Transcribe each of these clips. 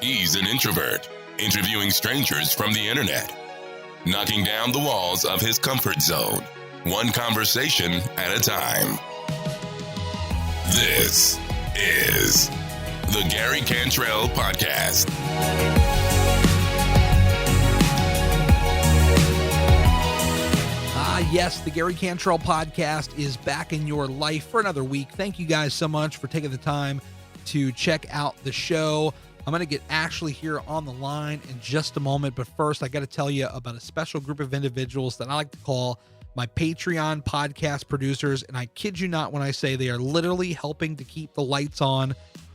He's an introvert, interviewing strangers from the internet, knocking down the walls of his comfort zone, one conversation at a time. This is the Gary Cantrell Podcast. Yes, the Gary Cantrell Podcast is back in your life for another week. Thank you guys so much for taking the time to check out the show. I'm going to get Ashley here on the line in just a moment, but first I got to tell you about a special group of individuals that I like to call my Patreon podcast producers, and I kid you not when I say they are literally helping to keep the lights on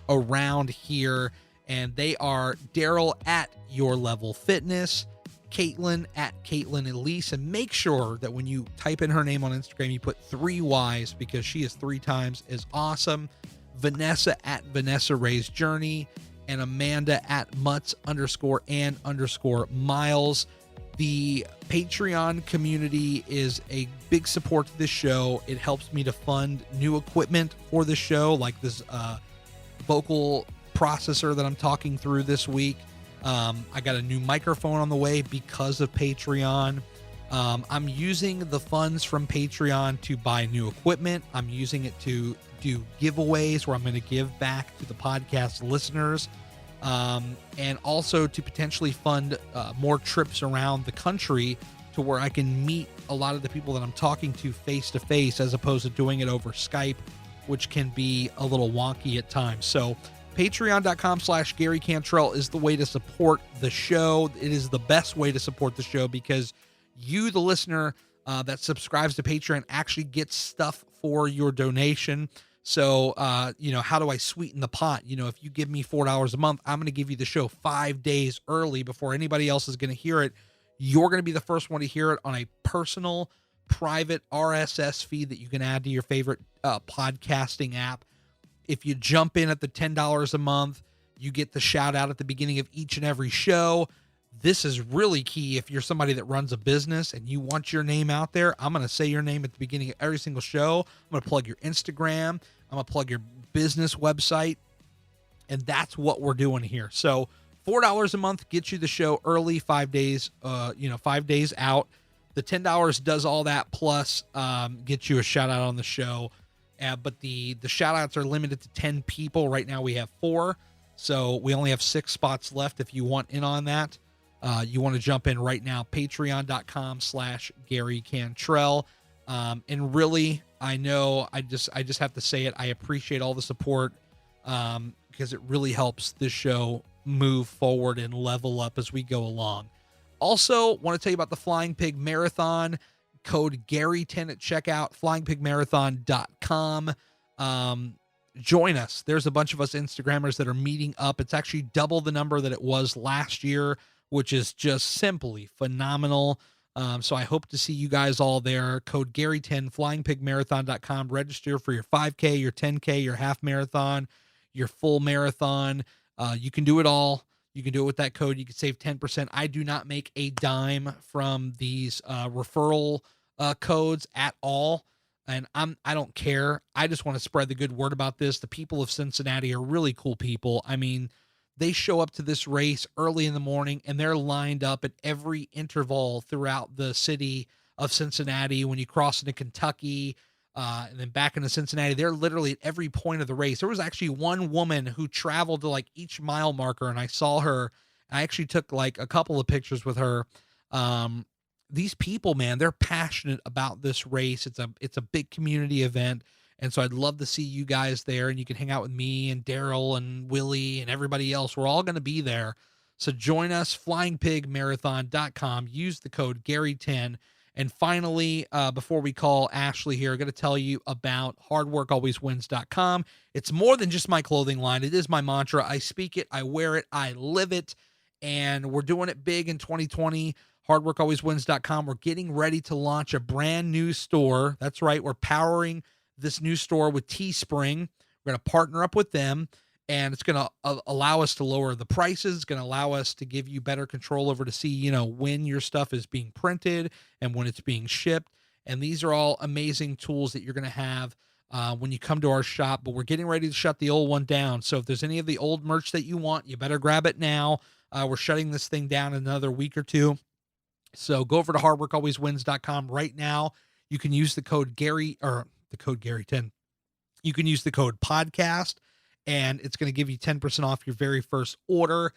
around here, and they are Daryl at Your Level Fitness, Kaitlyn at Kaitlyn Elise, and make sure that when you type in her name on Instagram, you put 3 Y's because she is 3 times as awesome. Vanessa at Vanessa Ray's Journey, and Amanda at Mutts_and_Miles. The Patreon community is a big support to this show. It helps me to fund new equipment for the show, like this vocal processor that I'm talking through this week. I got a new microphone on the way because of Patreon. I'm using the funds from Patreon to buy new equipment. I'm using it to do giveaways where I'm going to give back to the podcast listeners, and also to potentially fund more trips around the country to where I can meet a lot of the people that I'm talking to face to face, as opposed to doing it over Skype, which can be a little wonky at times. So Patreon.com/Gary Cantrell is the way to support the show. It is the best way to support the show because you, the listener that subscribes to Patreon, actually gets stuff for your donation. So, how do I sweeten the pot? If you give me $4 a month, I'm going to give you the show 5 days early before anybody else is going to hear it. You're going to be the first one to hear it on a personal, private RSS feed that you can add to your favorite podcasting app. If you jump in at the $10 a month, you get the shout out at the beginning of each and every show. This is really key if you're somebody that runs a business and you want your name out there. I'm going to say your name at the beginning of every single show. I'm going to plug your Instagram. I'm going to plug your business website. And that's what we're doing here. So $4 a month gets you the show early, 5 days, 5 days out. The $10 does all that, plus gets you a shout out on the show. But the shout outs are limited to 10 people. Right now we have 4. So we only have 6 spots left. If you want in on that, you want to jump in right now, patreon.com/Gary Cantrell. And really, I know I just have to say it. I appreciate all the support because it really helps this show move forward and level up as we go along. Also, want to tell you about the Flying Pig Marathon. Code Gary10 at checkout, flyingpigmarathon.com. Join us. There's a bunch of us Instagrammers that are meeting up. It's actually double the number that it was last year, which is just simply phenomenal. So I hope to see you guys all there. Code Gary10, flyingpigmarathon.com. Register for your 5K, your 10K, your half marathon, your full marathon. You can do it all. You can do it with that code. You can save 10%. I do not make a dime from these referral codes at all. And I don't care. I just want to spread the good word about this. The people of Cincinnati are really cool people. I mean, they show up to this race early in the morning and they're lined up at every interval throughout the city of Cincinnati. When you cross into Kentucky, and then back into Cincinnati, they're literally at every point of the race. There was actually one woman who traveled to like each mile marker, and I saw her. I actually took like a couple of pictures with her. These people, man, they're passionate about this race. It's a big community event. And so I'd love to see you guys there, and you can hang out with me and Daryl and Willie and everybody else. We're all going to be there. So join us, flyingpigmarathon.com. Use the code Gary10. And finally, before we call Ashley here, I'm going to tell you about hardworkalwayswins.com. It's more than just my clothing line. It is my mantra. I speak it, I wear it, I live it. And we're doing it big in 2020. Hardworkalwayswins.com. We're getting ready to launch a brand new store. That's right. We're powering this new store with Teespring. We're going to partner up with them, and it's going to allow us to lower the prices. It's going to allow us to give you better control over to see, when your stuff is being printed and when it's being shipped. And these are all amazing tools that you're going to have when you come to our shop, but we're getting ready to shut the old one down. So if there's any of the old merch that you want, you better grab it now. We're shutting this thing down in another week or two. So go over to hardworkalwayswins.com right now. You can use the code Gary, or the code Gary10. You can use the code podcast, and it's going to give you 10% off your very first order.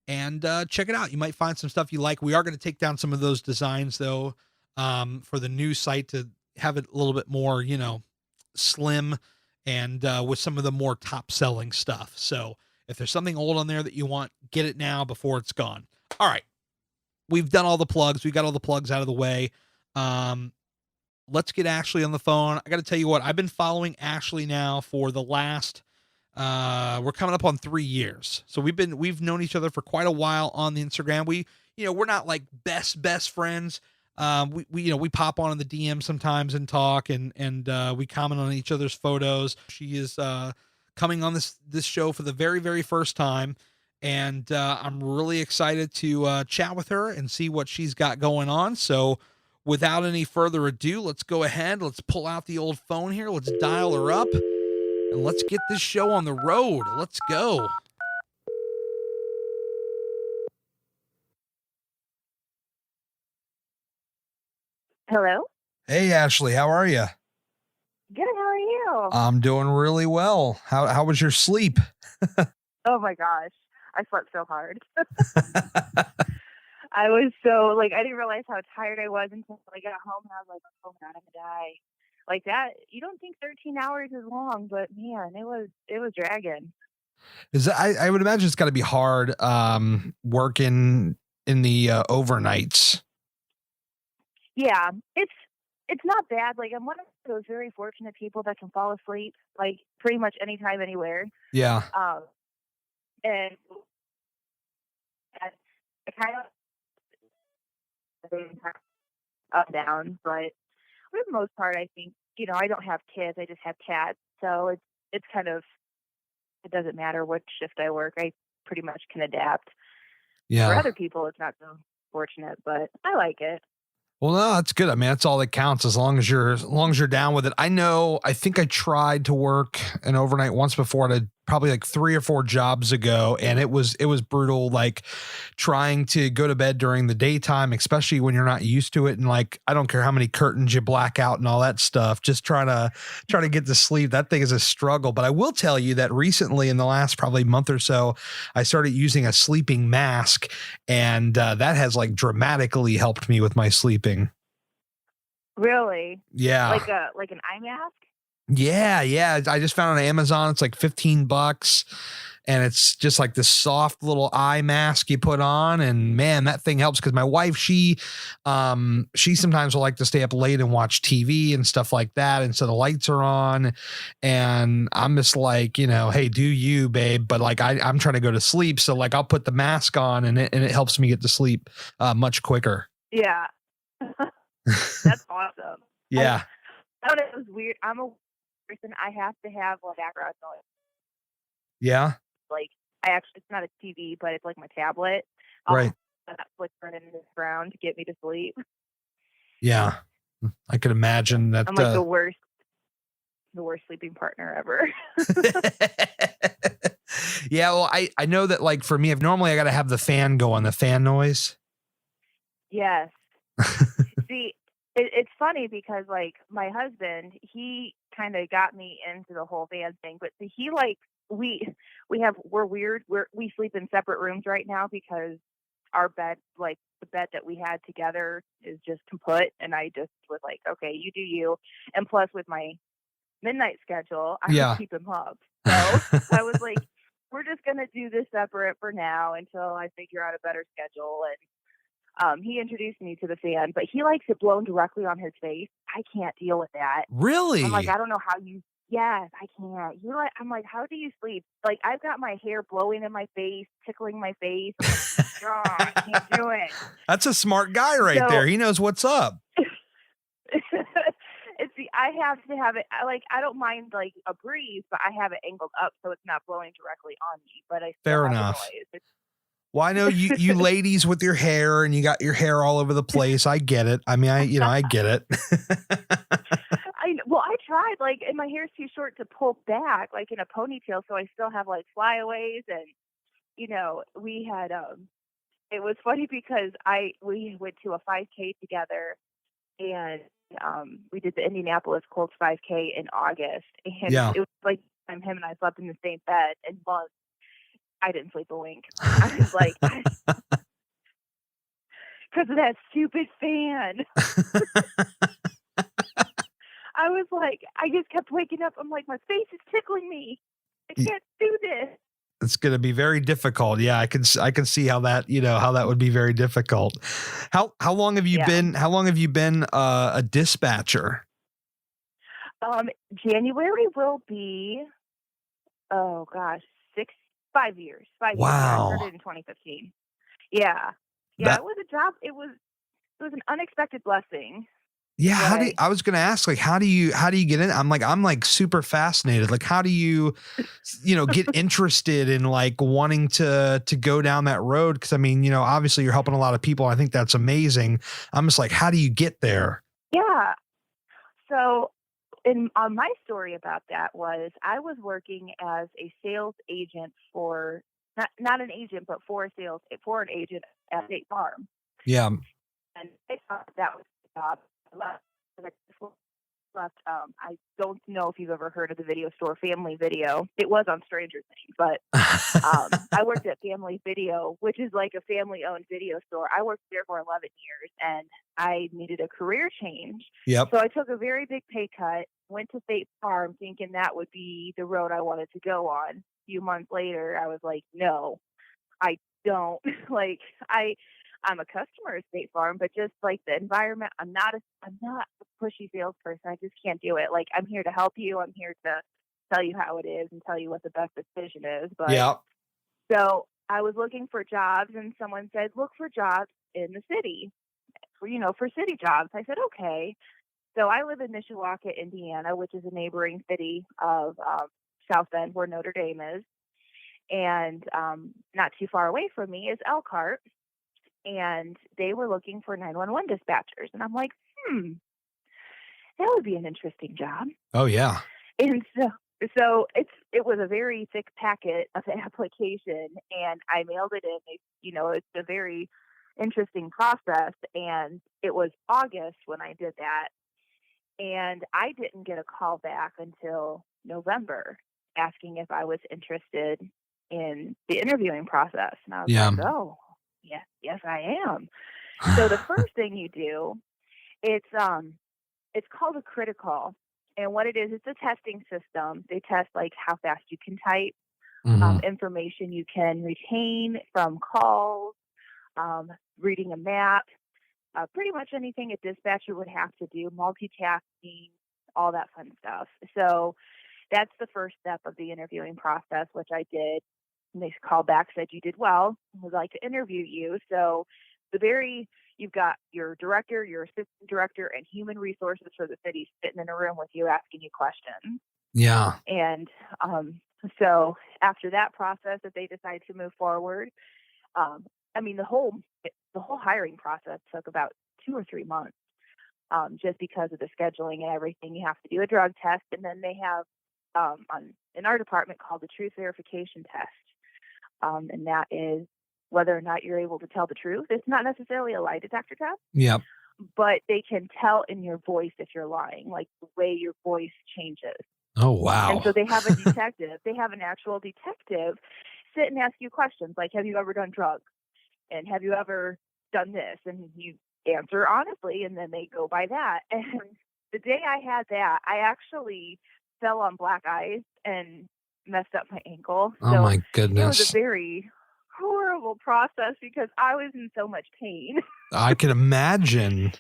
And check it out. You might find some stuff you like. We are going to take down some of those designs, though, for the new site to have it a little bit more, slim and with some of the more top selling stuff. So if there's something old on there that you want, get it now before it's gone. All right. We've done all the plugs. We got all the plugs out of the way. Let's get Ashley on the phone. I got to tell you what, I've been following Ashley now for the last, we're coming up on 3 years. So we've known each other for quite a while on the Instagram. We're not like best friends. We pop on the DM sometimes and talk and we comment on each other's photos. She is, coming on this show for the very, very first time. And, I'm really excited to, chat with her and see what she's got going on. So, without any further ado, let's go ahead. Let's pull out the old phone here. Let's dial her up and let's get this show on the road. Let's go. Hello? Hey, Ashley, how are you? Good, how are you? I'm doing really well. How was your sleep? Oh my gosh. I slept so hard. I was so, I didn't realize how tired I was until I got home, and I was like, oh God, I'm gonna die. Like that, you don't think 13 hours is long, but man, it was dragging. I would imagine it's got to be hard working in the overnights. Yeah, it's not bad. I'm one of those very fortunate people that can fall asleep, pretty much anytime, anywhere. Yeah. And I kind of up and down, but for the most part, I think, I don't have kids, I just have cats. So it's kind of, it doesn't matter what shift I work. I pretty much can adapt. Yeah. For other people, it's not so fortunate, but I like it. Well, no, that's good. I mean, that's all that counts as long as you're down with it. I think I tried to work an overnight once before at probably 3 or 4 jobs ago. And it was brutal, trying to go to bed during the daytime, especially when you're not used to it. And I don't care how many curtains you black out and all that stuff, just trying to get to sleep. That thing is a struggle. But I will tell you that recently in the last probably month or so, I started using a sleeping mask, and that has dramatically helped me with my sleeping. Really? Yeah. Like an eye mask? Yeah. I just found it on Amazon. It's $15, and it's just this soft little eye mask you put on. And man, that thing helps, because my wife, she sometimes will like to stay up late and watch TV and stuff like that. And so the lights are on, and I'm just hey, do you, babe? But I'm trying to go to sleep. So I'll put the mask on, and it helps me get to sleep much quicker. Yeah. That's awesome. Yeah. I don't know, it was weird. I'm a person, I have to have background noise. Yeah. It's not a TV, but it's my tablet. Right. Netflix running in the background to get me to sleep. Yeah. I could imagine that. I'm the worst sleeping partner ever. Yeah. Well, I know that for me, if normally I got to have the fan go on, the fan noise. Yes. See, it's funny because my husband, he kind of got me into the whole van thing, but see, he we're weird. We sleep in separate rooms right now because our bed, the bed that we had together is just kaput. And I just was okay, you do you. And plus with my midnight schedule, I have to keep him up. So I was we're just going to do this separate for now until I figure out a better schedule. And he introduced me to the fan, but he likes it blown directly on his face. I can't deal with that. Really? I'm I don't know how you. Yes, I can't. I'm how do you sleep? I've got my hair blowing in my face, tickling my face. Oh, I can't do it. That's a smart guy right there. He knows what's up. I have to have it. I don't mind a breeze, but I have it angled up so it's not blowing directly on me. But I fair enough. Well, I know you ladies with your hair, and you got your hair all over the place. I get it. I mean, I get it. I tried, like, and my hair's too short to pull back, like, in a ponytail, so I still have, like, flyaways, and, we had, it was funny because we went to a 5K together, and, we did the Indianapolis Colts 5K in August, and Yeah. it was like him and I slept in the same bed in months. I didn't sleep a wink. I was like, because of that stupid fan. I was like, I just kept waking up. I'm like, my face is tickling me. I can't do this. It's going to be very difficult. Yeah, I can see how that, how that would be very difficult. How long have you been a dispatcher? January will be, oh gosh, 5 years. 5 years. Wow. Yeah, I started in 2015. Yeah. Yeah, it was a job. It was an unexpected blessing. Yeah. I was going to ask, like, how do you get in? I'm like super fascinated. Like, how do you, get interested in like wanting to go down that road? Cause I mean, obviously you're helping a lot of people. I think that's amazing. I'm just like, how do you get there? Yeah. So on my story about that was I was working as a sales agent for, not an agent, but for an agent at State Farm. Yeah. And I thought that was the job. Left. I don't know if you've ever heard of the video store Family Video. It was on Stranger Things, but I worked at Family Video, which is like a family-owned video store. I worked there for 11 years, and I needed a career change. Yep. So I took a very big pay cut, went to State Farm thinking that would be the road I wanted to go on. A few months later, I was like, no, I don't. I'm a customer at State Farm, but just like the environment, I'm not a pushy salesperson. I just can't do it. Like, I'm here to help you. I'm here to tell you how it is and tell you what the best decision is. But yeah. So I was looking for jobs, and someone said, look for jobs in the city, for city jobs. I said, okay. So I live in Mishawaka, Indiana, which is a neighboring city of South Bend, where Notre Dame is. And not too far away from me is Elkhart. And they were looking for 911 dispatchers. And I'm like, that would be an interesting job. Oh, yeah. And so it was a very thick packet of application, and I mailed it in. It's a very interesting process. And it was August when I did that. And I didn't get a call back until November asking if I was interested in the interviewing process. And I was like, oh, yes, I am. So the first thing you do, it's called a critical. And what it is, it's a testing system. They test like how fast you can type, information you can retain from calls, reading a map, pretty much anything a dispatcher would have to do, multitasking, all that fun stuff. So that's the first step of the interviewing process, which I did. And they called back, said you did well, would like to interview you. So you've got your director, your assistant director, and human resources for the city sitting in a room with you asking you questions. Yeah. And so after that process, if they decide to move forward, the whole hiring process took about 2 or 3 months, just because of the scheduling and everything. You have to do a drug test, and then they have in our department called the truth verification test. And that is whether or not you're able to tell the truth. It's not necessarily a lie detector test. Yep. But they can tell in your voice if you're lying, like the way your voice changes. Oh, wow. And so they have a detective. They have an actual detective sit and ask you questions like, have you ever done drugs? And have you ever done this? And you answer honestly, and then they go by that. And the day I had that, I actually fell on black ice and messed up my ankle. Oh, so my goodness. It was a very horrible process because I was in so much pain. I can imagine.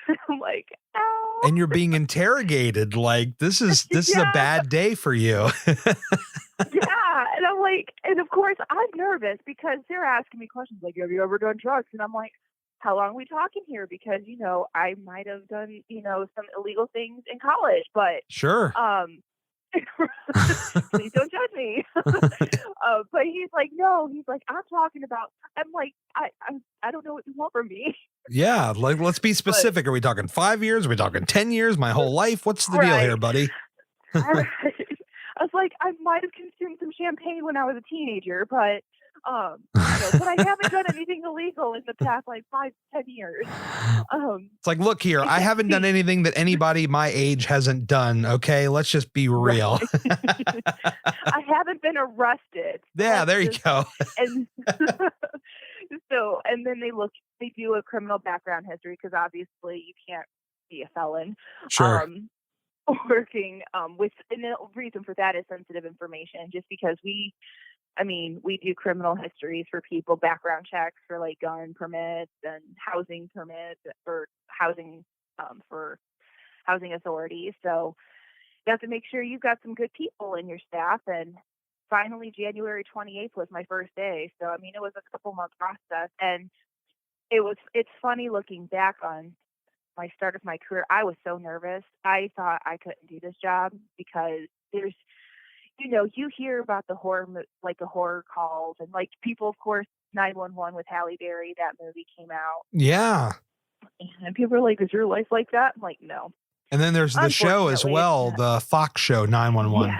I'm like, ow. And you're being interrogated. Like, this is a bad day for you. Yeah. And I'm like, and of course I'm nervous because they're asking me questions like, have you ever done drugs? And I'm like, how long are we talking here? Because, I might have done, some illegal things in college, but sure. Please don't judge me. But he's like, no, he's like, I'm talking about, I'm like, I don't know what you want from me. Yeah, like let's be specific. Are we talking 5 years? Are we talking 10 years? My whole life? What's the deal here, buddy? I was like, I might have consumed some champagne when I was a teenager, but but I haven't done anything illegal in the past like 5-10 years. It's like, look here, I haven't done anything that anybody my age hasn't done. Okay, let's just be real. Right. I haven't been arrested. Yeah, there you go. And and then they do a criminal background history because obviously you can't be a felon. Sure. Working with, and the reason for that is sensitive information, just because we do criminal histories for people, background checks for like gun permits and housing permits for housing authorities. So you have to make sure you've got some good people in your staff. And finally, January 28th was my first day. So, it was a couple-month process. And it's funny looking back on my start of my career. I was so nervous. I thought I couldn't do this job because there's, you hear about the horror calls and like people, of course, 911 with Halle Berry, that movie came out. Yeah. And people are like, is your life like that? I'm like, no. And then there's the show as well, the Fox show 911.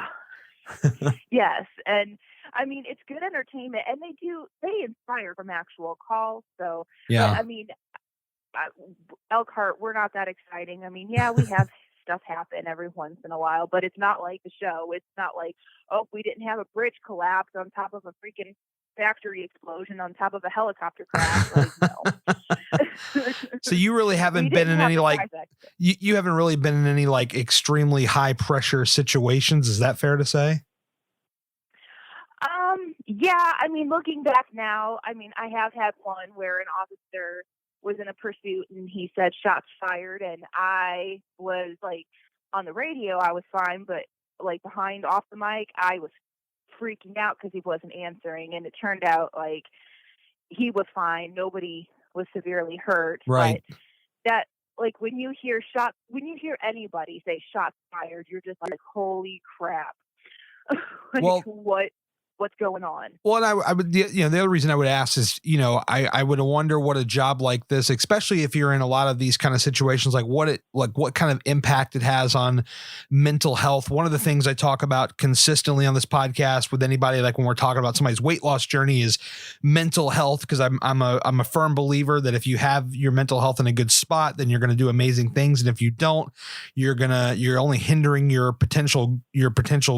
Yeah. Yes. And it's good entertainment, and they inspire from actual calls. So, yeah. Elkhart, we're not that exciting. Yeah, we have stuff happen every once in a while, but it's not like the show. It's not like, oh, we didn't have a bridge collapse on top of a freaking factory explosion on top of a helicopter crash. Like, no. So you really haven't been in any you haven't really been in any like extremely high pressure situations. Is that fair to say? Yeah. Looking back now, I have had one where an officer was in a pursuit and he said shots fired, and I was like, on the radio I was fine, but like behind off the mic I was freaking out because he wasn't answering, and it turned out like he was fine, nobody was severely hurt. Right. But that, like, when you hear anybody say shots fired, you're just like, holy crap. Like, well, what's going on? Well, and I would, the other reason I would ask is, I would wonder what a job like this, especially if you're in a lot of these kind of situations, like what kind of impact it has on mental health. One of the things I talk about consistently on this podcast with anybody, like when we're talking about somebody's weight loss journey, is mental health. Because I'm a firm believer that if you have your mental health in a good spot, then you're going to do amazing things. And if you don't, you're only hindering your potential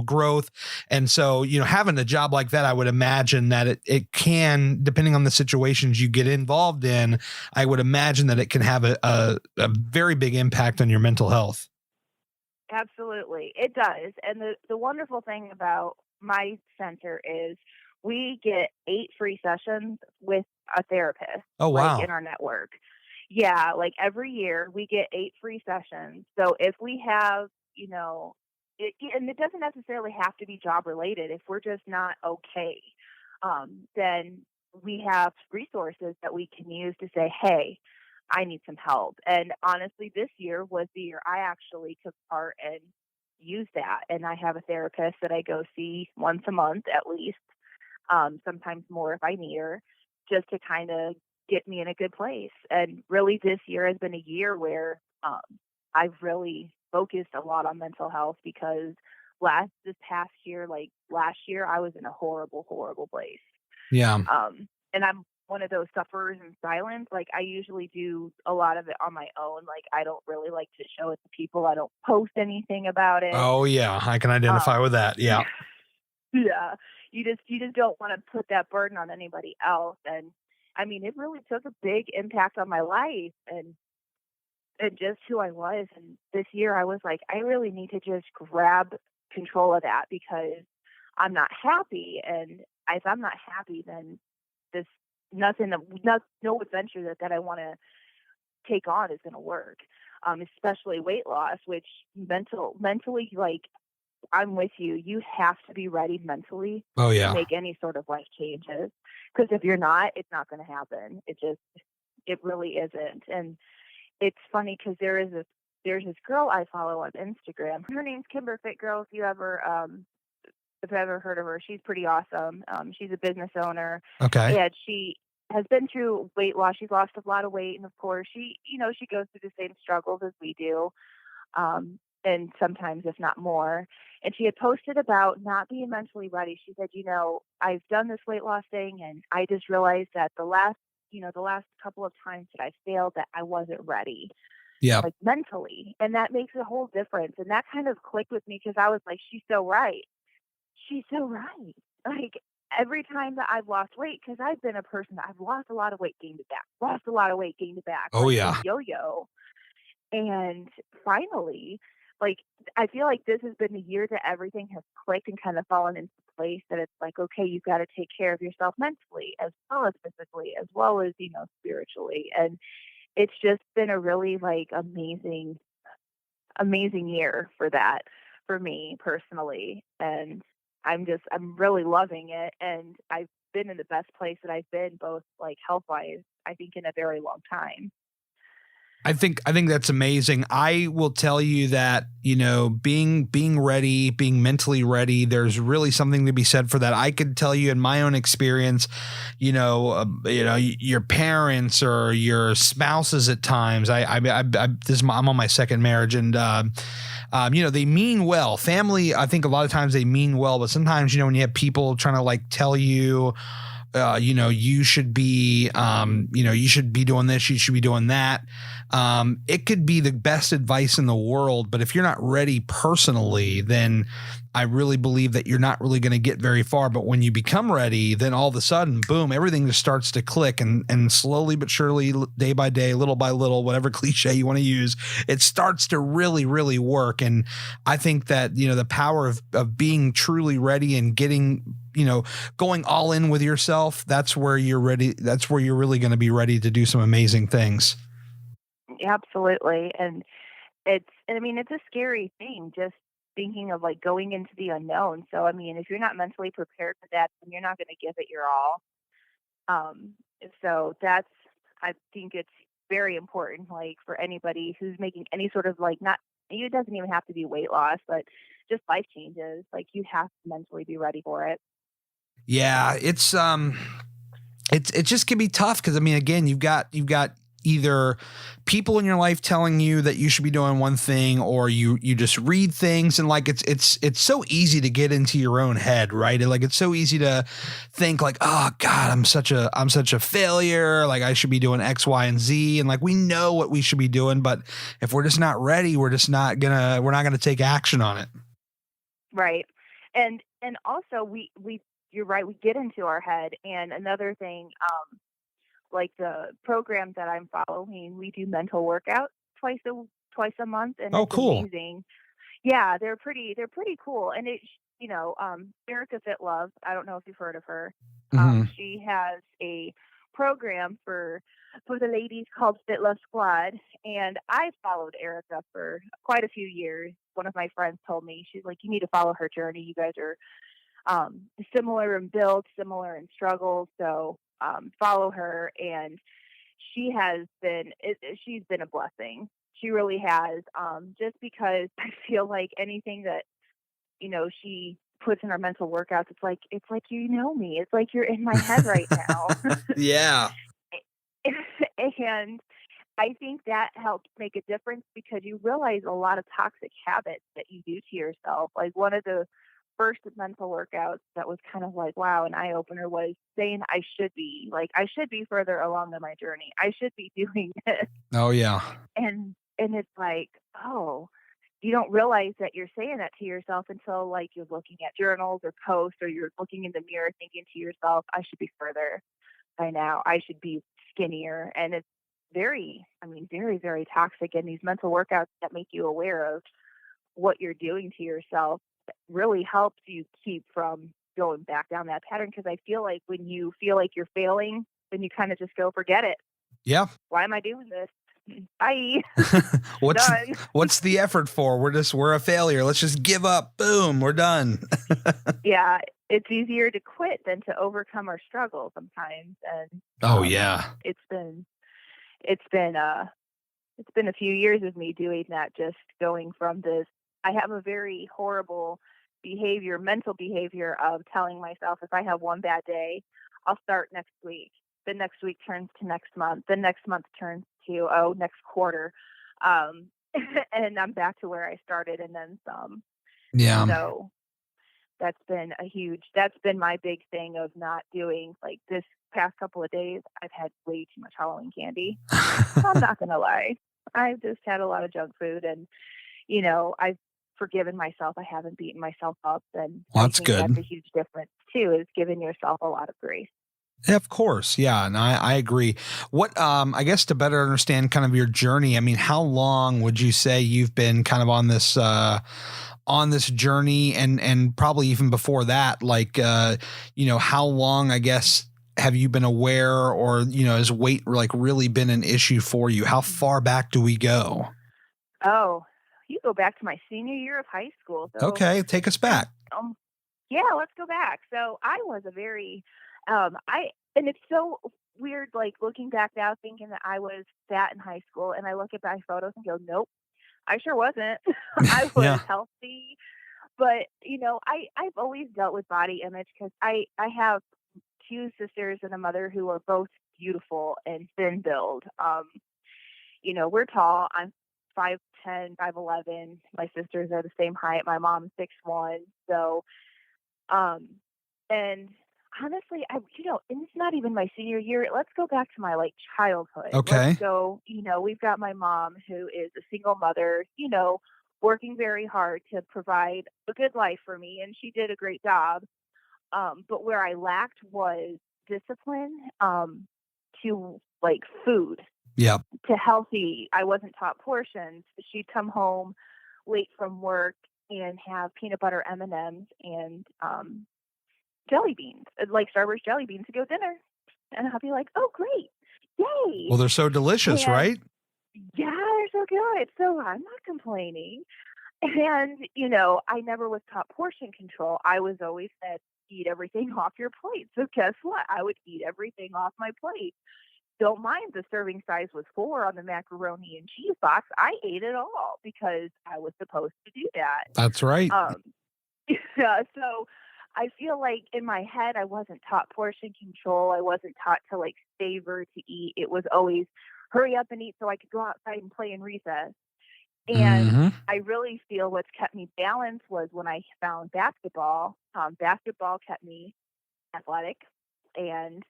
growth. And so, having a job like that, I would imagine that it can, depending on the situations you get involved in, I would imagine that it can have a very big impact on your mental health. Absolutely. It does. And the wonderful thing about my center is we get 8 free sessions with a therapist. Oh, wow. Like, in our network. Yeah. Like every year we get 8 free sessions. So if we have, and it doesn't necessarily have to be job related. If we're just not okay, then we have resources that we can use to say, hey, I need some help. And honestly, this year was the year I actually took part and used that. And I have a therapist that I go see once a month at least, sometimes more if I need her, just to kind of get me in a good place. And really, this year has been a year where I've really focused a lot on mental health, because this past year, like last year, I was in a horrible, horrible place. Yeah. And I'm one of those sufferers in silence. Like, I usually do a lot of it on my own. Like, I don't really like to show it to people. I don't post anything about it. Oh yeah. I can identify with that. Yeah. Yeah. You just don't want to put that burden on anybody else. And it really took a big impact on my life and just who I was. And this year I was like, I really need to just grab control of that, because I'm not happy. And if I'm not happy, then no adventure that I want to take on is going to work. Especially weight loss, which mentally, like, I'm with you. You have to be ready mentally to make any sort of life changes. Because if you're not, it's not going to happen. It really isn't. And it's funny because there is there's this girl I follow on Instagram. Her name's Kimber Fit Girl. If you ever heard of her, she's pretty awesome. She's a business owner, Okay. and she has been through weight loss. She's lost a lot of weight, and of course, she goes through the same struggles as we do, and sometimes, if not more. And she had posted about not being mentally ready. She said, I've done this weight loss thing, and I just realized that the last couple of times that I failed, that I wasn't ready. Yeah. Like mentally, and that makes a whole difference. And that kind of clicked with me because I was like, she's so right. She's so right. Like every time that I've lost weight, because I've been a person that I've lost a lot of weight, gained it back, lost a lot of weight, gained it back. Oh, like yeah. a yo-yo. And finally, like I feel like this has been the year that everything has clicked and kind of fallen into place. That it's like, okay, you've got to take care of yourself mentally as well as physically, as well as spiritually. And it's just been a really like amazing year for that, for me personally. And I'm really loving it. And I've been in the best place that I've been, both like health wise, I think, in a very long time. I think that's amazing. I will tell you that, being ready, being mentally ready, there's really something to be said for that. I could tell you in my own experience, your parents or your spouses at times, I'm on my second marriage, and, they mean well. Family, I think a lot of times they mean well, but sometimes, when you have people trying to like tell you, you should be, you should be doing this, you should be doing that. It could be the best advice in the world, but if you're not ready personally, then I really believe that you're not really going to get very far. But when you become ready, then all of a sudden, boom, everything just starts to click, and slowly but surely, day by day, little by little, whatever cliche you want to use, it starts to really, really work. And I think that, the power of being truly ready and getting, going all in with yourself, that's where you're ready. That's where you're really going to be ready to do some amazing things. Absolutely. And it's a scary thing, just thinking of like going into the unknown. So, if you're not mentally prepared for that, then you're not going to give it your all. So I think it's very important, like for anybody who's making any sort of like, not, it doesn't even have to be weight loss, but just life changes. Like you have to mentally be ready for it. Yeah, it just can be tough because again, you've got either people in your life telling you that you should be doing one thing, or you just read things, and like it's so easy to get into your own head, right? And like it's so easy to think like, oh God, I'm such a failure. Like I should be doing X, Y, and Z, and like we know what we should be doing, but if we're just not ready, we're not gonna take action on it. Right, and also we you're right, we get into our head. And another thing, like the program that I'm following, we do mental workouts twice a month, and it's cool. amazing. Yeah, they're pretty cool. And it's Erica Fitlove. I don't know if you've heard of her. Mm-hmm. She has a program for the ladies called Fit Love Squad, and I followed Erica for quite a few years. One of my friends told me, she's like, you need to follow her journey. You guys are similar in build, similar in struggle. So follow her. And she's been a blessing. She really has. Just because I feel like anything that, she puts in our mental workouts, it's like me. It's like you're in my head right now. Yeah. And I think that helps make a difference because you realize a lot of toxic habits that you do to yourself. Like one of the first mental workouts that was kind of like, wow, an eye opener was saying I should be further along in my journey. I should be doing this. Oh yeah. And it's like, oh, you don't realize that you're saying that to yourself until like you're looking at journals or posts, or you're looking in the mirror thinking to yourself, I should be further by now. I should be skinnier. And it's very, very toxic. And these mental workouts that make you aware of what you're doing to yourself really helps you keep from going back down that pattern. Because I feel like when you feel like you're failing, then you kind of just go, forget it. Yeah. Why am I doing this? Bye. What's the effort for? We're a failure. Let's just give up. Boom. We're done. Yeah. It's easier to quit than to overcome our struggle sometimes. And yeah, it's been it's been a few years of me doing that, just going from this. I have a very horrible mental behavior of telling myself if I have one bad day, I'll start next week. The next week turns to next month. The next month turns to, next quarter. And I'm back to where I started and then some. Yeah. So that's been my big thing of not doing, like, this past couple of days. I've had way too much Halloween candy. I'm not going to lie. I've just had a lot of junk food, and, I've forgiven myself. I haven't beaten myself up. And Well, I that's think good. that's a huge difference too, is giving yourself a lot of grace. Of course. Yeah. And I agree. What, I guess to better understand kind of your journey, I mean, how long would you say you've been kind of on this journey, and probably even before that, like, how long, I guess, have you been aware, or, has weight like really been an issue for you? How far back do we go? Oh, you go back to my senior year of high school. So, okay. Take us back. Yeah, let's go back. So I was a very, and it's so weird, like, looking back now, thinking that I was fat in high school, and I look at my photos and go, nope, I sure wasn't. I was Yeah. healthy, but I've always dealt with body image because I have two sisters and a mother who are both beautiful and thin build. We're tall. I'm 5'10", 5'11". My sisters are the same height. My mom's 6'1". So, and honestly, and it's not even my senior year. Let's go back to my, like, childhood. Okay. Let's go, we've got my mom, who is a single mother, working very hard to provide a good life for me, and she did a great job. But where I lacked was discipline, to, like, food. Yeah. To healthy. I wasn't taught portions. She'd come home late from work and have peanut butter M&Ms and jelly beans, like Starburst jelly beans, to go dinner. And I'll be like, oh, great. Yay. Well, they're so delicious, right? Yeah, they're so good. So I'm not complaining. And, I never was taught portion control. I was always said, eat everything off your plate. So guess what? I would eat everything off my plate. Don't mind the serving size was 4 on the macaroni and cheese box. I ate it all because I was supposed to do that. That's right. Yeah, so I feel like in my head, I wasn't taught portion control. I wasn't taught to, like, savor to eat. It was always hurry up and eat so I could go outside and play in recess. And I really feel what's kept me balanced was when I found basketball. Basketball kept me athletic, and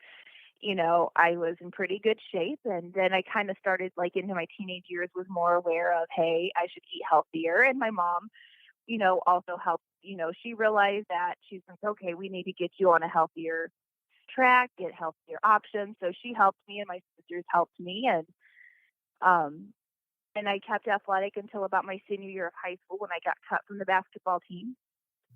I was in pretty good shape. And then I kind of started, like, into my teenage years, was more aware of, hey, I should eat healthier. And my mom, also helped. She realized that she's like, okay, we need to get you on a healthier track, get healthier options. So she helped me, and my sisters helped me. And I kept athletic until about my senior year of high school, when I got cut from the basketball team.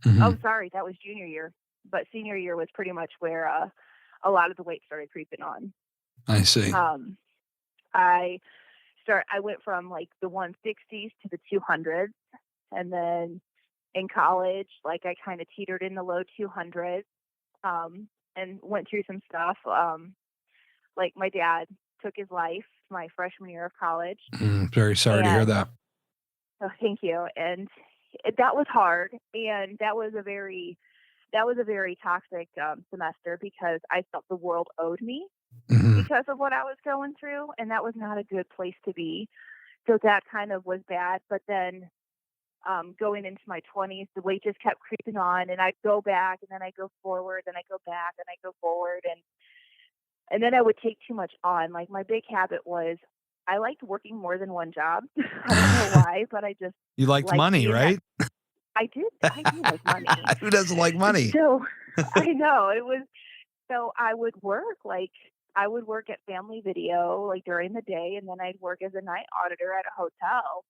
Oh, sorry, that was junior year. But senior year was pretty much where a lot of the weight started creeping on. I see. I went from, like, the 160s to the 200s, and then in college, like, I kind of teetered in the low 200s, and went through some stuff. Like, my dad took his life my freshman year of college. Very sorry to hear that. Oh, thank you. And that was hard, and that was a very toxic semester, because I felt the world owed me because of what I was going through, and that was not a good place to be. So that kind of was bad. But then going into my 20s, the weight just kept creeping on, and I'd go back, and then I go forward, then I go back, and I go forward, and then I would take too much on. Like, my big habit was, I liked working more than one job. I don't know why, but I just you liked money, right? I do like money. Who doesn't like money? So I know it was. So I would work at Family Video, like, during the day, and then I'd work as a night auditor at a hotel.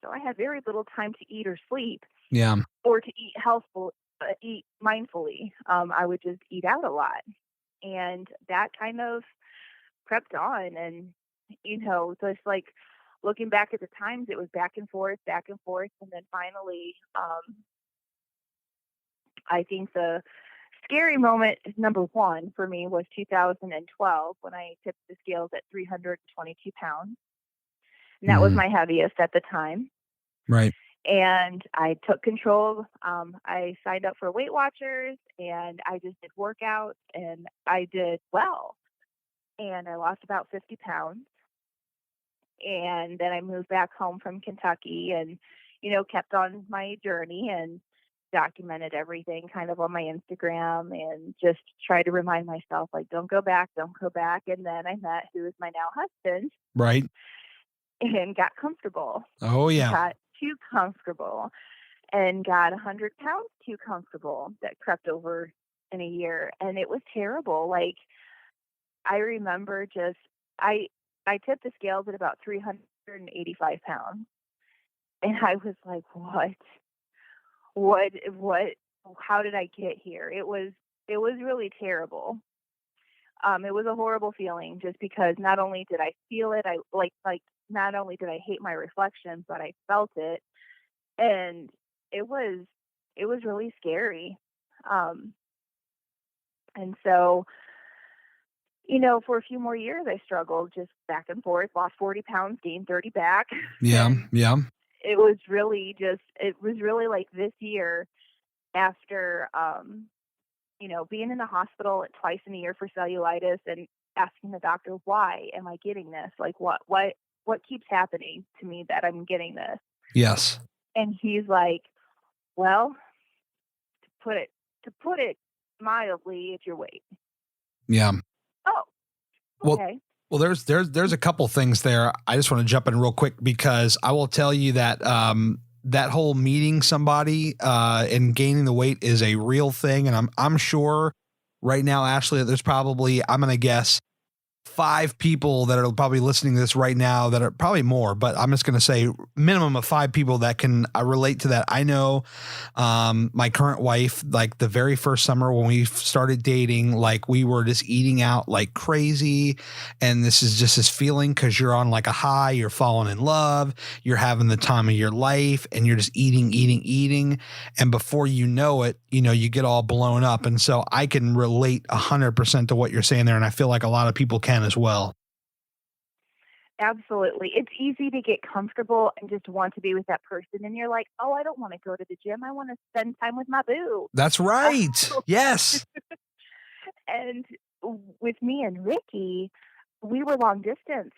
So I had very little time to eat or sleep. Yeah. Or to eat eat mindfully. I would just eat out a lot, and that kind of crept on. And just, like, looking back at the times, it was back and forth, and then finally, I think the scary moment, number one for me, was 2012, when I tipped the scales at 322 pounds. And that was my heaviest at the time. Right. And I took control. I signed up for Weight Watchers, and I just did workouts, and I did well. And I lost about 50 pounds. And then I moved back home from Kentucky and, kept on my journey and documented everything kind of on my Instagram and just tried to remind myself, like, don't go back. And then I met who is my now husband. Right. And got comfortable. Oh, yeah. Got too comfortable and got 100 pounds too comfortable. That crept over in a year. And it was terrible. Like, I remember I tipped the scales at about 385 pounds. And I was like, what, how did I get here? It was really terrible. It was a horrible feeling just because not only did I feel it, I not only did I hate my reflection, but I felt it. And it was really scary. And so, for a few more years, I struggled just back and forth, lost 40 pounds, gained 30 back. Yeah. Yeah. It was really like this year after, being in the hospital twice in a year for cellulitis and asking the doctor, why am I getting this? Like, what keeps happening to me that I'm getting this? Yes. And he's like, well, to put it mildly, it's your weight. Yeah. Oh, okay. Well, there's a couple things there. I just want to jump in real quick because I will tell you that that whole meeting somebody and gaining the weight is a real thing, and I'm sure right now, Ashley, that there's probably, I'm gonna guess, 5 people that are probably listening to this right now that are probably more, but I'm just going to say minimum of 5 people that can relate to that. I know my current wife, like the very first summer when we started dating, like we were just eating out like crazy. And this is just this feeling because you're on like a high, you're falling in love, you're having the time of your life, and you're just eating. And before you know it, you get all blown up. And so I can relate 100% to what you're saying there. And I feel like a lot of people can as well. Absolutely. It's easy to get comfortable and just want to be with that person. And you're like, oh, I don't want to go to the gym. I want to spend time with my boo. That's right. Yes. And with me and Ricky, we were long distance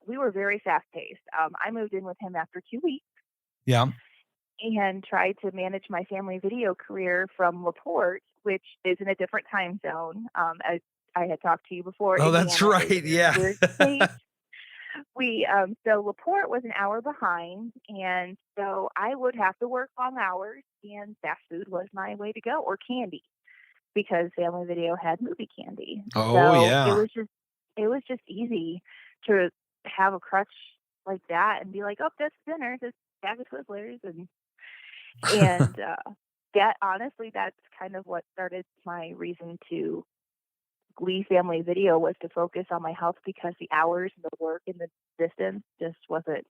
we were very fast paced. I moved in with him after 2 weeks. Yeah. And tried to manage my family video career from LaPorte, which is in a different time zone. As I had talked to you before. Oh, that's right. Yeah. So LaPorte was an hour behind. And so I would have to work long hours, and fast food was my way to go, or candy, because family video had movie candy. Oh, so yeah. It was just easy to have a crutch like that and be like, oh, that's dinner, just bag of Twizzlers. And that, honestly, that's kind of what started my reason to leave family video, was to focus on my health, because the hours and the work and the distance just wasn't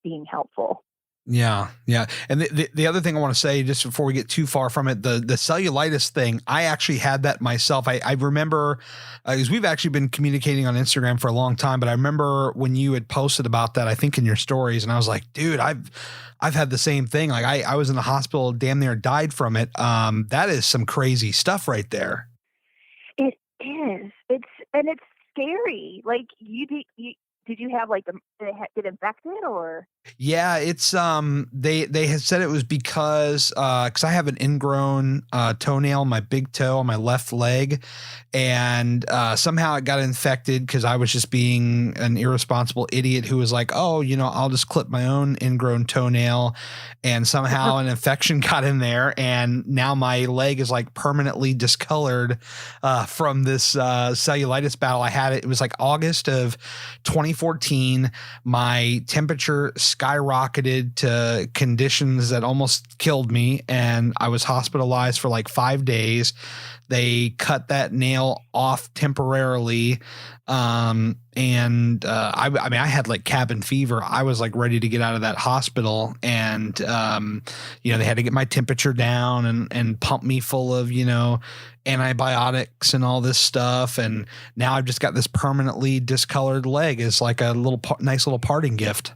being helpful. Yeah. Yeah. And the other thing I want to say, just before we get too far from it, the cellulitis thing, I actually had that myself. I remember, because we've actually been communicating on Instagram for a long time, but I remember when you had posted about that, I think in your stories, and I was like, dude, I've had the same thing. Like I was in the hospital, damn near died from it. That is some crazy stuff right there. It is. It's scary. Like did you have like did it get infected or? Yeah, it's they had said it was because I have an ingrown toenail, my big toe on my left leg, and somehow it got infected because I was just being an irresponsible idiot who was like, oh, I'll just clip my own ingrown toenail, and somehow an infection got in there, and now my leg is like permanently discolored from this cellulitis battle I had. It was like August of 2014. My temperature skyrocketed to conditions that almost killed me, and I was hospitalized for like 5 days. They cut that nail off temporarily. I had like cabin fever. I was like ready to get out of that hospital, and they had to get my temperature down and pump me full of antibiotics and all this stuff. And now I've just got this permanently discolored leg as like a nice little parting gift.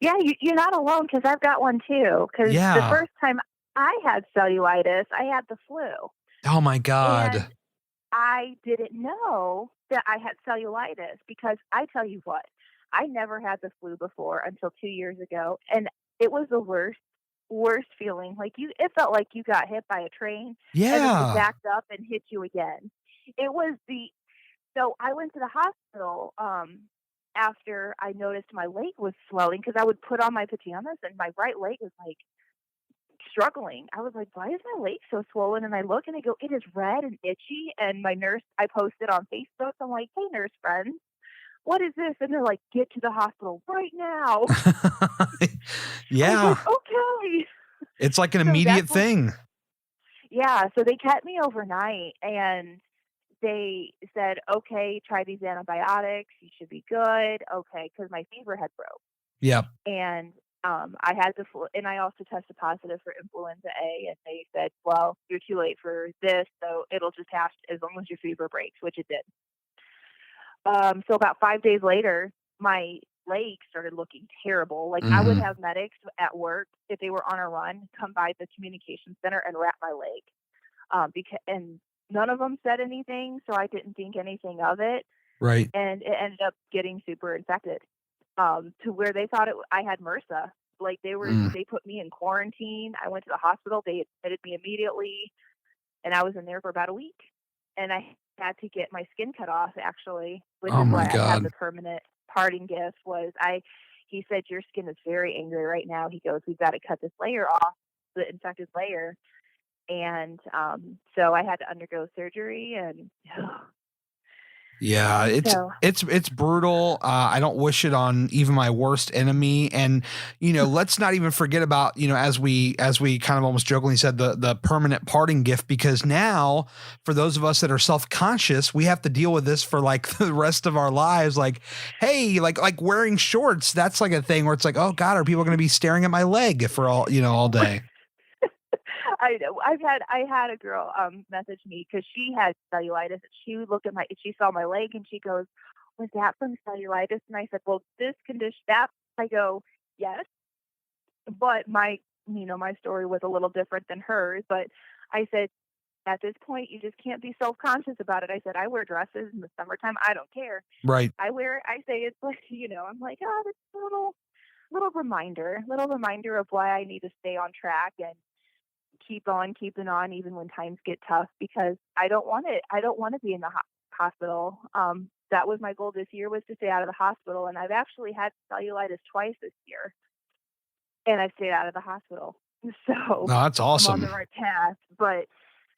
Yeah, you're not alone because I've got one too. Because the first time I had cellulitis, I had the flu. Oh my God. And I didn't know that I had cellulitis because I tell you what, I never had the flu before until 2 years ago. And it was the worst feeling. Like it felt like you got hit by a train. And then it backed up and hit you again. So I went to the hospital, after I noticed my leg was swelling because I would put on my pajamas and my right leg was like struggling. I was like, why is my leg so swollen? And I look and I go, it is red and itchy. And my nurse, I posted on Facebook. I'm like, hey, nurse friends, what is this? And they're like, get to the hospital right now. Yeah. Like, okay. It's like an immediate thing. Yeah. So they kept me overnight and they said, okay, try these antibiotics. You should be good. Okay. Because my fever had broke. Yep. And I had the flu, and I also tested positive for influenza A. And they said, well, you're too late for this. So it'll just pass as long as your fever breaks, which it did. So about 5 days later, my leg started looking terrible. Like I would have medics at work, if they were on a run, come by the communication center and wrap my leg. And none of them said anything, so I didn't think anything of it. Right. And it ended up getting super infected, to where they thought I had MRSA. Like they put me in quarantine. I went to the hospital. They admitted me immediately, and I was in there for about a week. And I had to get my skin cut off, actually, which is why I had the permanent parting gift. He said, your skin is very angry right now. He goes, we've got to cut this layer off, the infected layer. And so I had to undergo surgery, and yeah, it's brutal. I don't wish it on even my worst enemy. And let's not even forget about as we kind of almost jokingly said the permanent parting gift, because now for those of us that are self-conscious, we have to deal with this for like the rest of our lives. Like, hey, like wearing shorts, that's like a thing where it's like, oh God, are people going to be staring at my leg for all day? I know. I had a girl message me because she had cellulitis. She looked at she saw my leg and she goes, was that from cellulitis? And I said, well, this condition, I go, yes. But my story was a little different than hers. But I said, at this point, you just can't be self-conscious about it. I said, I wear dresses in the summertime. I don't care. Right. I say it's like, I'm like, oh, it's a little reminder of why I need to stay on track and keep on keeping on even when times get tough, because I don't want to be in the hospital. That was my goal this year, was to stay out of the hospital, and I've actually had cellulitis twice this year, and I've stayed out of the hospital. So that's awesome. I'm on the right path, but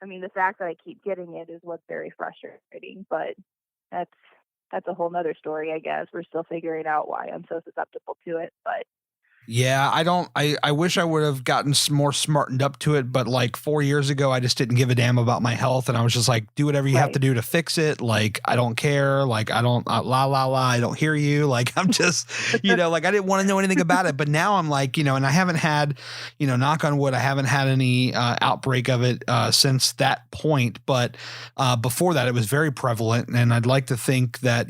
I mean, the fact that I keep getting it is what's very frustrating. But that's a whole nother story, I guess. We're still figuring out why I'm so susceptible to it, but. Yeah, I wish I would have gotten more smartened up to it, but like 4 years ago, I just didn't give a damn about my health. And I was just like, do whatever you have to do to fix it. Like, I don't care. Like, I don't, I don't hear you. Like, I'm just, like I didn't want to know anything about it. But now I'm like, and I haven't had, knock on wood, I haven't had any outbreak of it since that point. But before that, it was very prevalent. And I'd like to think that,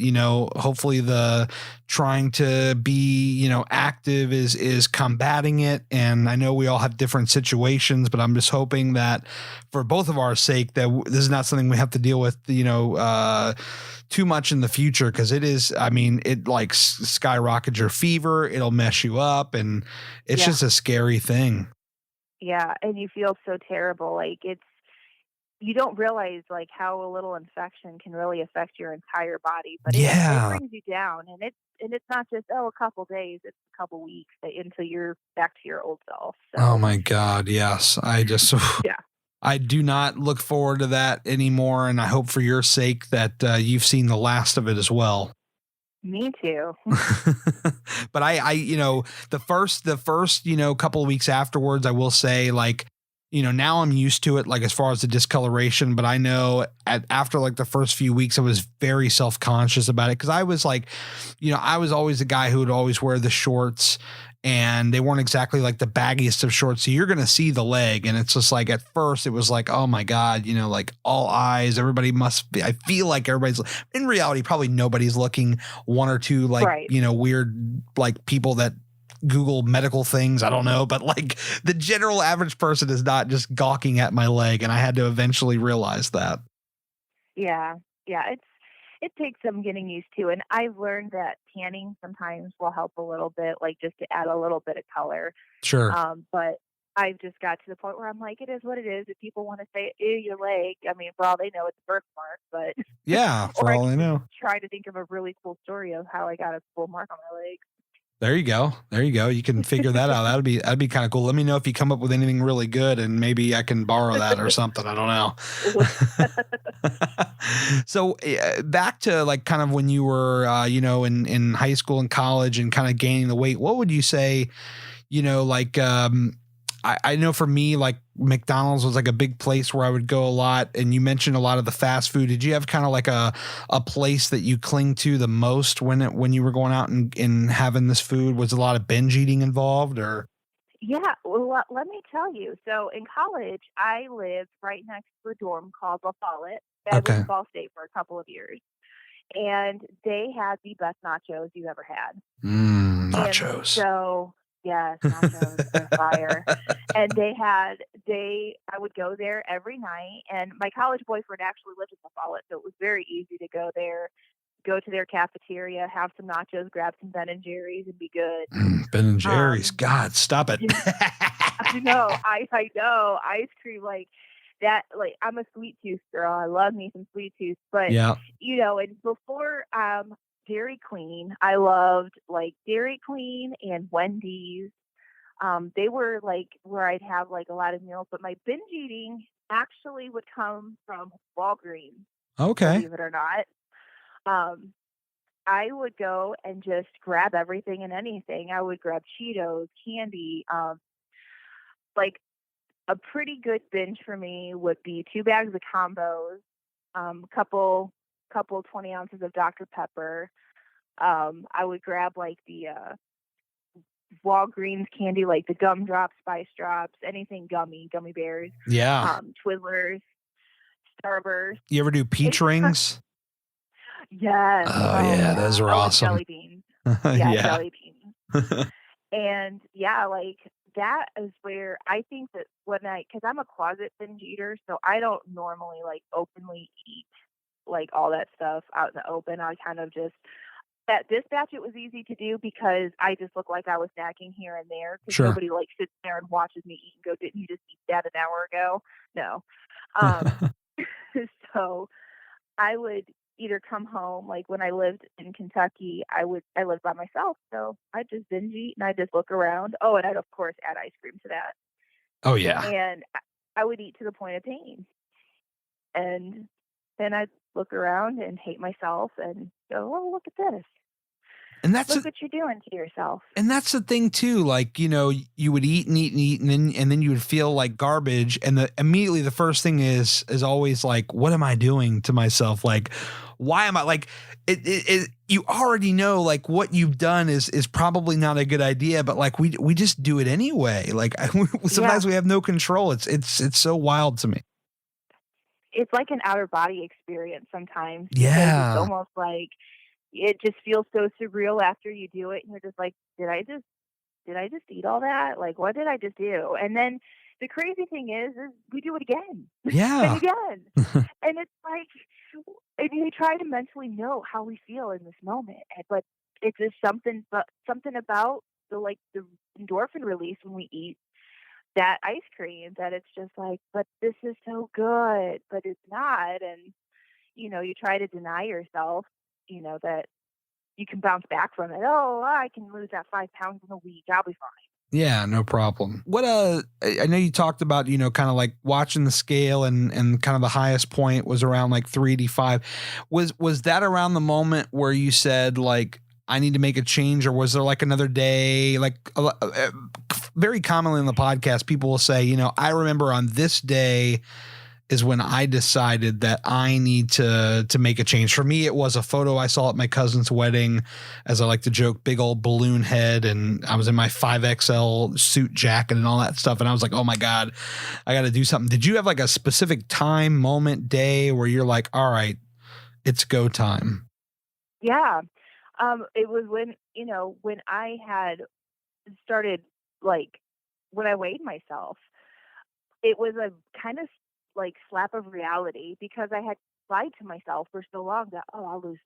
hopefully the trying to be, active is combating it. And I know we all have different situations, but I'm just hoping that for both of our sake, that this is not something we have to deal with, too much in the future. Cause it is, I mean, it like skyrockets your fever. It'll mess you up, and it's just a scary thing. Yeah. And you feel so terrible. Like you don't realize like how a little infection can really affect your entire body, but it brings you down, and it's not just a couple days, it's a couple weeks until you're back to your old self. So. Oh my God, yes. I do not look forward to that anymore, and I hope for your sake that you've seen the last of it as well. Me too. But I the first couple of weeks afterwards, I will say, like, now I'm used to it, like as far as the discoloration, but I know after like the first few weeks, I was very self-conscious about it. Cause I was like, I was always the guy who would always wear the shorts, and they weren't exactly like the baggiest of shorts. So you're going to see the leg. And it's just like, at first it was like, oh my God, like all eyes, everybody must be, I feel like everybody's, in reality, probably nobody's looking. One or two, like, weird, like people that Google medical things. I don't know, but like the general average person is not just gawking at my leg. And I had to eventually realize that. Yeah. It takes some getting used to. And I've learned that tanning sometimes will help a little bit, like just to add a little bit of color. Sure. But I've just got to the point where I'm like, it is what it is. If people want to say, ew, your leg, I mean, for all they know, it's a birthmark, but yeah, for all I know. Try to think of a really cool story of how I got a full mark on my leg. There you go. You can figure that out. That'd be kind of cool. Let me know if you come up with anything really good, and maybe I can borrow that or something. I don't know. So back to like kind of when you were, in high school and college and kind of gaining the weight, what would you say, like, I know for me, like McDonald's was like a big place where I would go a lot. And you mentioned a lot of the fast food. Did you have kind of like a place that you cling to the most when you were going out and having this food? Was a lot of binge eating involved or? Yeah, well, let me tell you. So in college, I lived right next to a dorm called La Follette. I was in Ball State for a couple of years. And they had the best nachos you ever had. Nachos. And so, yes, nachos are fire. And I would go there every night. And my college boyfriend actually lived in La Follette, so it was very easy to go there, go to their cafeteria, have some nachos, grab some Ben and Jerry's, and be good. Ben and Jerry's. God, stop it. I know. Ice cream, like that. Like, I'm a sweet tooth girl. I love me some sweet tooth. But, and before Dairy Queen, I loved like Dairy Queen and Wendy's. They were like where I'd have like a lot of meals, but my binge eating actually would come from Walgreens. Okay. Believe it or not. I would go and just grab everything and anything. I would grab Cheetos, candy. Like a pretty good binge for me would be 2 bags of combos, couple 20 ounces of Dr. Pepper. I would grab like the Walgreens candy, like the gumdrops, spice drops, anything gummy bears. Yeah. Twizzlers, Starburst. You ever do peach rings? Yes. Oh yeah, those are awesome. Jelly beans. Yeah, jelly beans. And yeah, like that is where I think that because I'm a closet binge eater, so I don't normally like openly eat like all that stuff out in the open. I kind of just at this batch it was easy to do because I just look like I was snacking here and there because nobody like sits there and watches me eat and go, didn't you just eat that an hour ago? No. So I would either come home, like when I lived in Kentucky, I lived by myself, so I just binge eat and I just look around. Oh, and I'd of course add ice cream to that. Oh yeah. And I would eat to the point of pain, and then I'd look around and hate myself and go, oh, look at this. And that's look what you're doing to yourself. And that's the thing too. Like, you would eat and eat and eat, and then you would feel like garbage. And immediately the first thing is always like, what am I doing to myself? Like, why am I like it? You already know like what you've done is probably not a good idea, but like we just do it anyway. Like sometimes we have no control. It's so wild to me. It's like an outer body experience sometimes. Yeah. It's almost like it just feels so surreal after you do it. And you're just like, did I just eat all that? Like, what did I just do? And then the crazy thing is we do it again. Yeah. And again. And it's like, and you try to mentally know how we feel in this moment. But it's just something about the endorphin release when we eat that ice cream that it's just like, but this is so good, but it's not. And, you try to deny yourself, that you can bounce back from it. Oh, I can lose that 5 pounds in a week. I'll be fine. Yeah, no problem. What I know you talked about, kind of like watching the scale and kind of the highest point was around like 385. Was that around the moment where you said like, I need to make a change, or was there like another day? Like very commonly in the podcast, people will say, I remember on this day is when I decided that I need to make a change. For me, it was a photo I saw at my cousin's wedding, as I like to joke, big old balloon head. And I was in my 5XL suit jacket and all that stuff. And I was like, oh my God, I got to do something. Did you have like a specific time, moment, day where you're like, all right, it's go time? Yeah. It was when I had started, like, when I weighed myself, it was a kind of like slap of reality because I had lied to myself for so long that, oh, I'll lose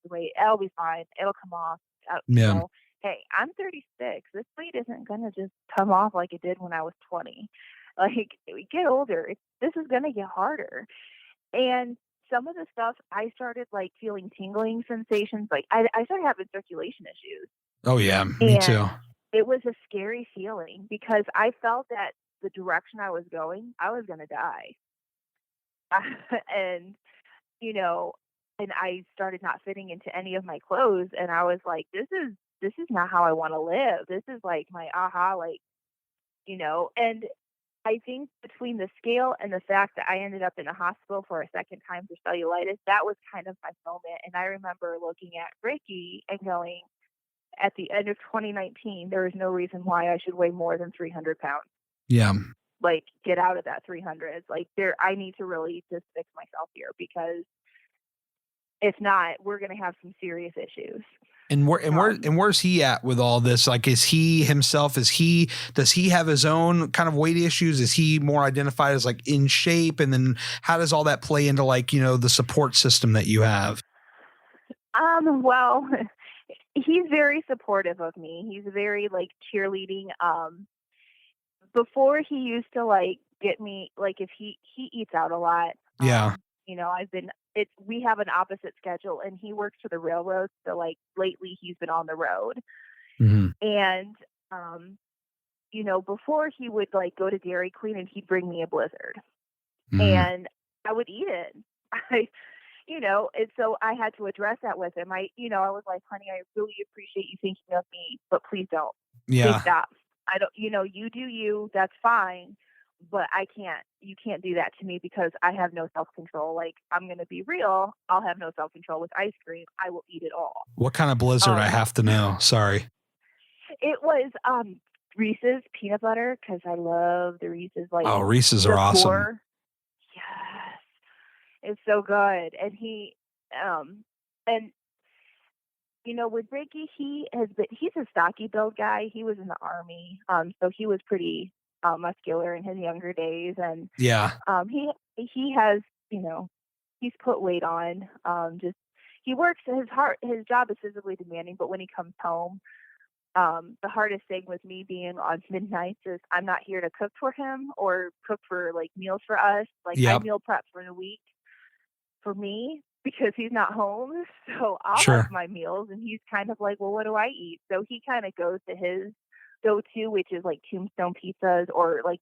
the weight, it'll be fine, it'll come off. You Yeah. know, hey, I'm 36. This weight isn't gonna just come off like it did when I was 20. Like, we get older, this is gonna get harder. And some of the stuff I started like feeling tingling sensations. Like I started having circulation issues, Oh yeah, me too. and it was a scary feeling because I felt that the direction I was going, I was gonna die. And you know, and I started not fitting into any of my clothes, and I was like, this is not how I want to live. This is like my aha, like, and I think between the scale and the fact that I ended up in a hospital for a second time for cellulitis, that was kind of my moment. And I remember looking at Ricky and going, at the end of 2019, there is no reason why I should weigh more than 300 pounds. Yeah. Like, get out of that 300s. Like, I need to really just fix myself here because if not, we're going to have some serious issues. And where's he at with all this? Like, is he himself, does he have his own kind of weight issues? Is he more identified as like in shape? And then how does all that play into like, the support system that you have? Well, he's very supportive of me. He's very like cheerleading. Before he used to like get me, like if he eats out a lot. Yeah. We have an opposite schedule and he works for the railroad. So like lately he's been on the road. Mm-hmm. And, before he would like go to Dairy Queen and he'd bring me a Blizzard and I would eat it. And so I had to address that with him. I was like, honey, I really appreciate you thinking of me, but please don't. Yeah. Please stop. I don't, you do you, that's fine. But you can't do that to me because I have no self-control. Like, I'm going to be real. I'll have no self-control with ice cream. I will eat it all. What kind of Blizzard? I have to know. Sorry. It was Reese's peanut butter because I love the Reese's. Like, oh, Reese's are awesome. Yes, it's so good. And with Ricky, he's a stocky build guy. He was in the Army, so he was pretty muscular in his younger days, and yeah, he has he's put weight on. He works his job is physically demanding, but when he comes home, the hardest thing with me being on midnights is I'm not here to cook for him or cook for like meals for us. Like, I meal prep for the week for me because he's not home, so I'll have my meals, and he's kind of like, well, what do I eat? So he kind of goes to his go-to, which is like Tombstone pizzas or like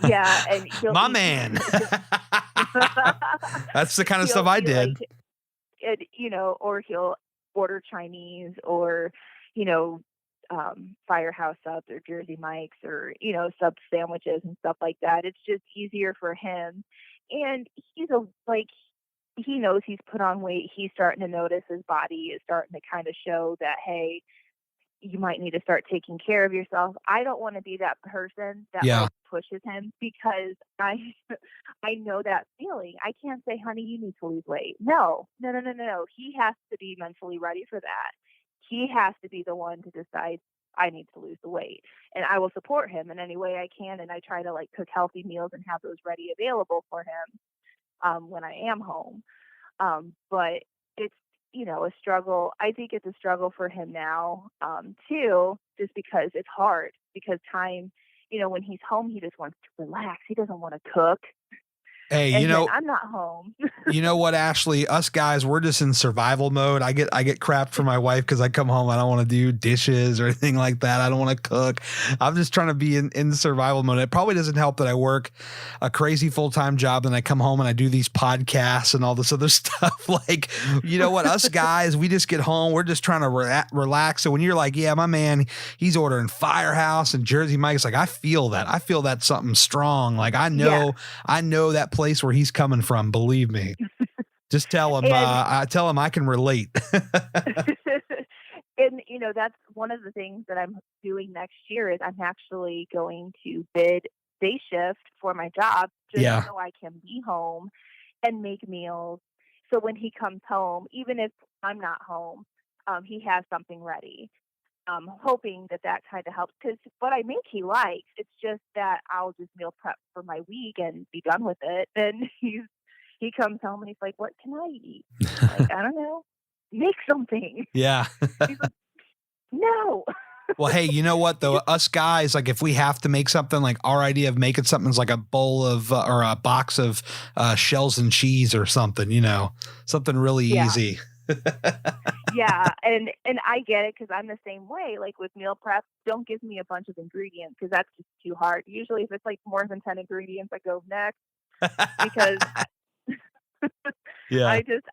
yeah, and my man. That's the kind of stuff I did. Or he'll order Chinese or Firehouse subs or Jersey Mike's or sub sandwiches and stuff like that. It's just easier for him, and he knows he's put on weight. He's starting to notice his body is starting to kind of show that, hey, you might need to start taking care of yourself. I don't want to be that person that like, pushes him because I know that feeling. I can't say, honey, you need to lose weight. No. He has to be mentally ready for that. He has to be the one to decide I need to lose the weight, and I will support him in any way I can. And I try to like cook healthy meals and have those ready available for him when I am home. But it's, a struggle. I think it's a struggle for him now, too, just because it's hard because time, when he's home, he just wants to relax. He doesn't want to cook. Hey, I'm not home. You know what, Ashley, us guys, we're just in survival mode. I get crap from my wife because I come home. I don't want to do dishes or anything like that. I don't want to cook. I'm just trying to be in survival mode. It probably doesn't help that I work a crazy full-time job. Then I come home and I do these podcasts and all this other stuff. Like, you know what, us guys, we just get home. We're just trying to relax. So when you're like, yeah, my man, he's ordering Firehouse and Jersey Mike's, like, I feel that. I feel that's something strong. Like, I know that place where he's coming from. Believe me. Just tell him. I tell him I can relate. And that's one of the things that I'm doing next year is I'm actually going to bid day shift for my job just so I can be home and make meals. So when he comes home, even if I'm not home, he has something ready. hoping that that kind of helps because what I make he likes. It's just that I'll just meal prep for my week and be done with it. Then he comes home and he's like, "What can I eat?" I'm like, "I don't know. Make something." Yeah. He's like, "No." Well, hey, you know what though? Us guys, like if we have to make something, like our idea of making something is like a bowl of or a box of shells and cheese or something, something really Yeah. easy. Yeah, and I get it because I'm the same way. Like with meal prep, don't give me a bunch of ingredients because that's just too hard. Usually, if it's like more than 10 ingredients, I go next because Yeah.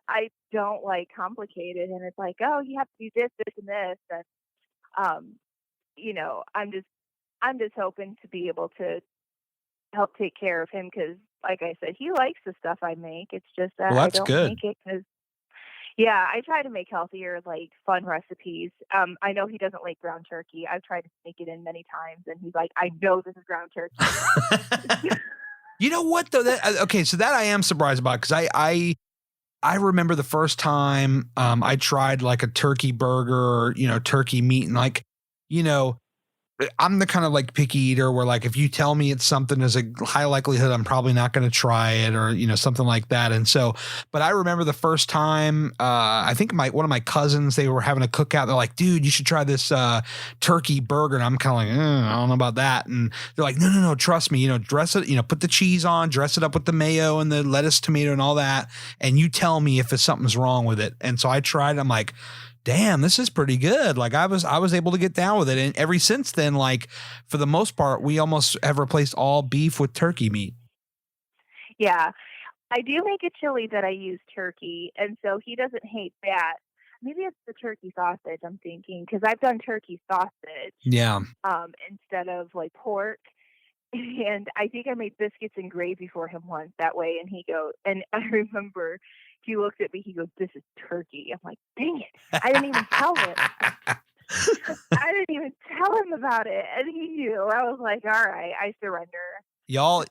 I don't like complicated, and it's like, oh, you have to do this, this, and this, and I'm just hoping to be able to help take care of him because, like I said, he likes the stuff I make. It's just that Well, I that's don't good. make it because. Yeah, I try to make healthier, like fun recipes. I know he doesn't like ground turkey. I've tried to make it in many times, and he's like, "I know this is ground turkey." You know what though? Okay, so that I am surprised about because I remember the first time I tried like a turkey burger or turkey meat and like you know I'm the kind of like picky eater where like if you tell me it's something, there's a high likelihood I'm probably not going to try it or something like that. And so, but I remember the first time I think one of my cousins, they were having a cookout. They're like, "Dude, you should try this turkey burger." And I'm kind of like, I don't know about that. And they're like, no, trust me. Dress it. Put the cheese on, dress it up with the mayo and the lettuce, tomato, and all that. And you tell me if something's wrong with it. And so I tried. I'm like, damn, this is pretty good. Like I was able to get down with it. And ever since then, like for the most part, we almost have replaced all beef with turkey meat. Yeah, I do make a chili that I use turkey, and so he doesn't hate that. Maybe it's the turkey sausage I'm thinking because I've done turkey sausage Yeah. instead of like pork. And I think I made biscuits and gravy for him once that way. And he goes, and I remember he looked at me, he goes, "This is turkey." I'm like, dang it. I didn't even tell him. I didn't even tell him about it. And he knew. I was like, all right, I surrender. Y'all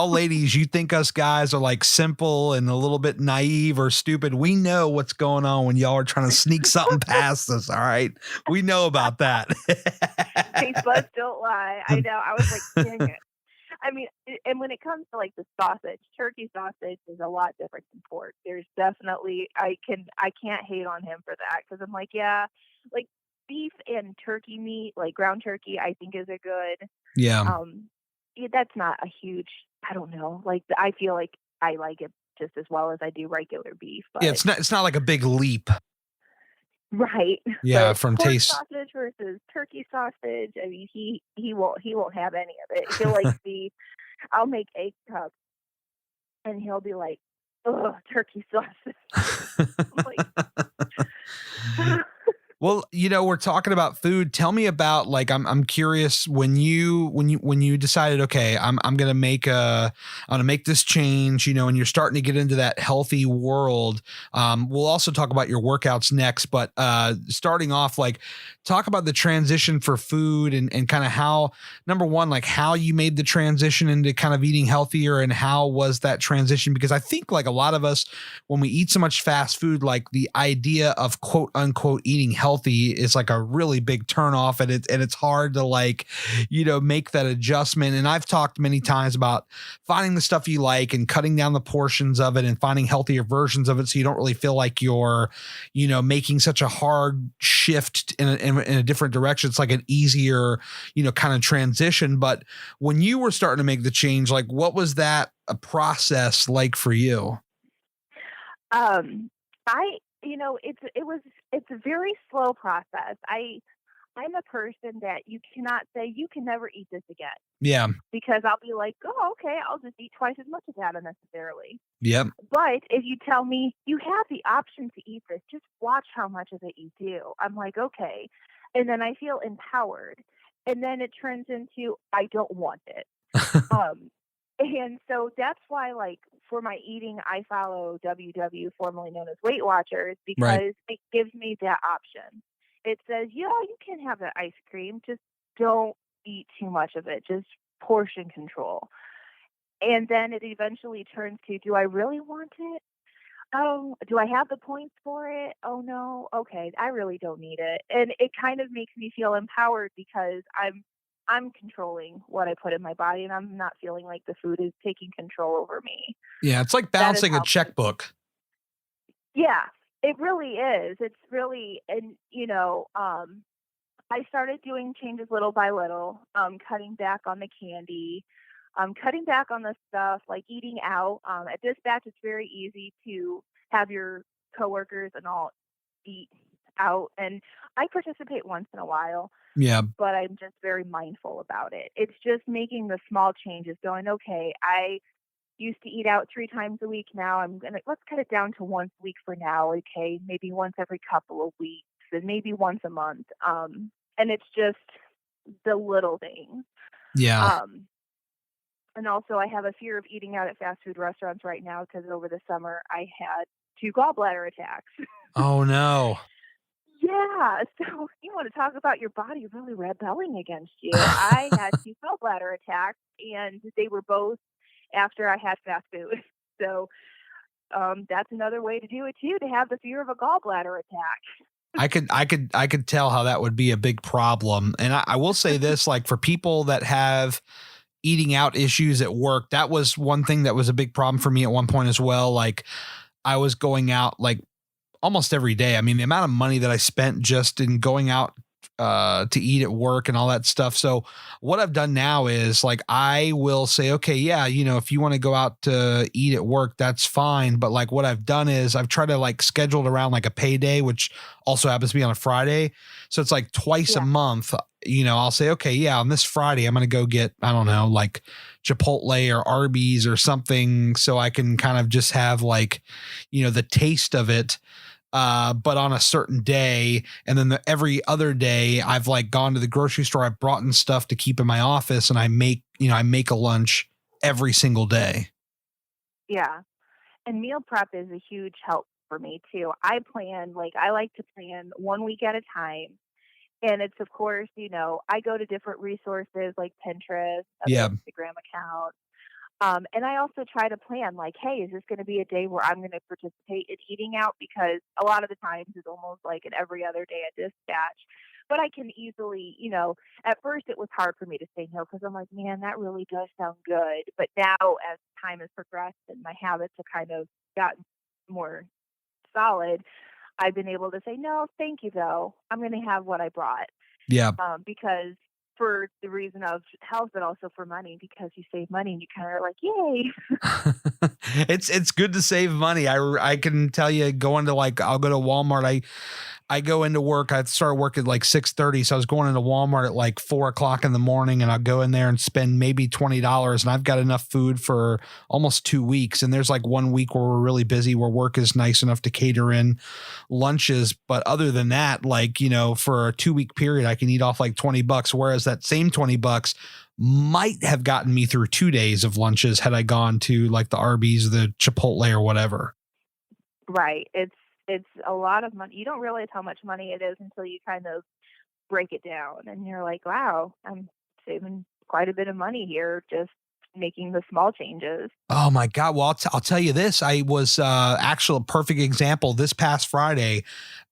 ladies, you think us guys are like simple and a little bit naive or stupid. We know what's going on when y'all are trying to sneak something past us. All right. We know about that. Taste buds don't lie. I know. I was like, dang it. I mean, and when it comes to like the sausage, turkey sausage is a lot different than pork. There's definitely, I can't hate on him for that because I'm like, yeah, like beef and turkey meat, like ground turkey, I think is a good. Yeah. Yeah, that's not a huge. I don't know. Like I feel like I like it just as well as I do regular beef. But Yeah. It's not like a big leap. right. Yeah. But From pork taste. sausage versus turkey sausage. I mean, he won't have any of it. He'll like I'll make egg cups, and he'll be like, "Ugh, turkey sausage." Like, Well, we're talking about food. Tell me about like I'm curious when you decided, okay, I'm gonna make this change, and you're starting to get into that healthy world. We'll also talk about your workouts next, but starting off, like talk about the transition for food and kind of how, number one, like how you made the transition into kind of eating healthier and how was that transition? Because I think like a lot of us, when we eat so much fast food, like the idea of quote unquote eating healthy is like a really big turnoff, and it's hard to like, make that adjustment. And I've talked many times about finding the stuff you like and cutting down the portions of it and finding healthier versions of it. So you don't really feel like you're, making such a hard shift in a different direction. It's like an easier, kind of transition. But when you were starting to make the change, like what was that a process like for you? It's a very slow process. I'm a person that you cannot say you can never eat this again. Yeah. Because I'll be like, oh, okay, I'll just eat twice as much of that unnecessarily. Yep. But if you tell me you have the option to eat this, just watch how much of it you do. I'm like, okay. And then I feel empowered. And then it turns into, I don't want it. And so that's why, like, for my eating, I follow WW, formerly known as Weight Watchers, because it gives me that option. It says, yeah, you can have the ice cream, just don't eat too much of it, just portion control. And then it eventually turns to, do I really want it? Do I have the points for it? Oh no. Okay, I really don't need it. And it kind of makes me feel empowered because I'm controlling what I put in my body and I'm not feeling like the food is taking control over me. Yeah, it's like That is balancing a how checkbook. Yeah, it really is. It's really and I started doing changes little by little, cutting back on the candy, cutting back on the stuff like eating out. At Dispatch, it's very easy to have your coworkers and all eat out, and I participate once in a while, Yeah. but I'm just very mindful about it. It's just making the small changes, going, okay, I used to eat out 3 times a week. Now let's cut it down to once a week for now. Okay, maybe once every couple of weeks, and maybe once a month. And it's just the little things. Yeah. And also, I have a fear of eating out at fast food restaurants right now because over the summer I had 2 gallbladder attacks. Oh no. Yeah, so you want to talk about your body really rebelling against you. I had 2 gallbladder attacks, and they were both after I had fast food. So that's another way to do it too, to have the fear of a gallbladder attack. I could tell how that would be a big problem. And I will say this, like for people that have eating out issues at work, that was one thing that was a big problem for me at one point as well. Like I was going out like almost every day. I mean, the amount of money that I spent just in going out to eat at work and all that stuff. So what I've done now is like, I will say, okay, yeah, if you want to go out to eat at work, that's fine. But like what I've done is I've tried to like schedule it around like a payday, which also happens to be on a Friday. So it's like twice a month, I'll say, okay, yeah, on this Friday, I'm going to go get, I don't know, like Chipotle or Arby's or something. So I can kind of just have like, the taste of it. But on a certain day, and then every other day I've like gone to the grocery store. I've brought in stuff to keep in my office, and I make a lunch every single day. Yeah. And meal prep is a huge help for me too. I like to plan 1 week at a time. And it's, of course, I go to different resources like Pinterest, other Instagram accounts. And I also try to plan like, hey, is this going to be a day where I'm going to participate in eating out? Because a lot of the times it's almost like an every other day at Dispatch. But I can easily, at first it was hard for me to say no because I'm like, man, that really does sound good. But now as time has progressed and my habits have kind of gotten more solid, I've been able to say, no, thank you, though. I'm going to have what I brought. Yeah. Because for the reason of health, but also for money, because you save money and you kind of are like, yay. It's good to save money. I can tell you going to I'll go to Walmart. I go into work. I start work at like 6:30. So I was going into Walmart at like 4:00 in the morning, and I'll go in there and spend maybe $20. And I've got enough food for almost 2 weeks. And there's like 1 week where we're really busy, where work is nice enough to cater in lunches. But other than that, for a 2-week period, I can eat off like $20. Whereas that same $20 might have gotten me through 2 days of lunches had I gone to like the Arby's, the Chipotle, or whatever. Right. It's a lot of money. You don't realize how much money it is until you kind of break it down, and you're like, wow, I'm saving quite a bit of money here just making the small changes. Oh my God. Well, I'll tell you this. I was actually a perfect example. This past Friday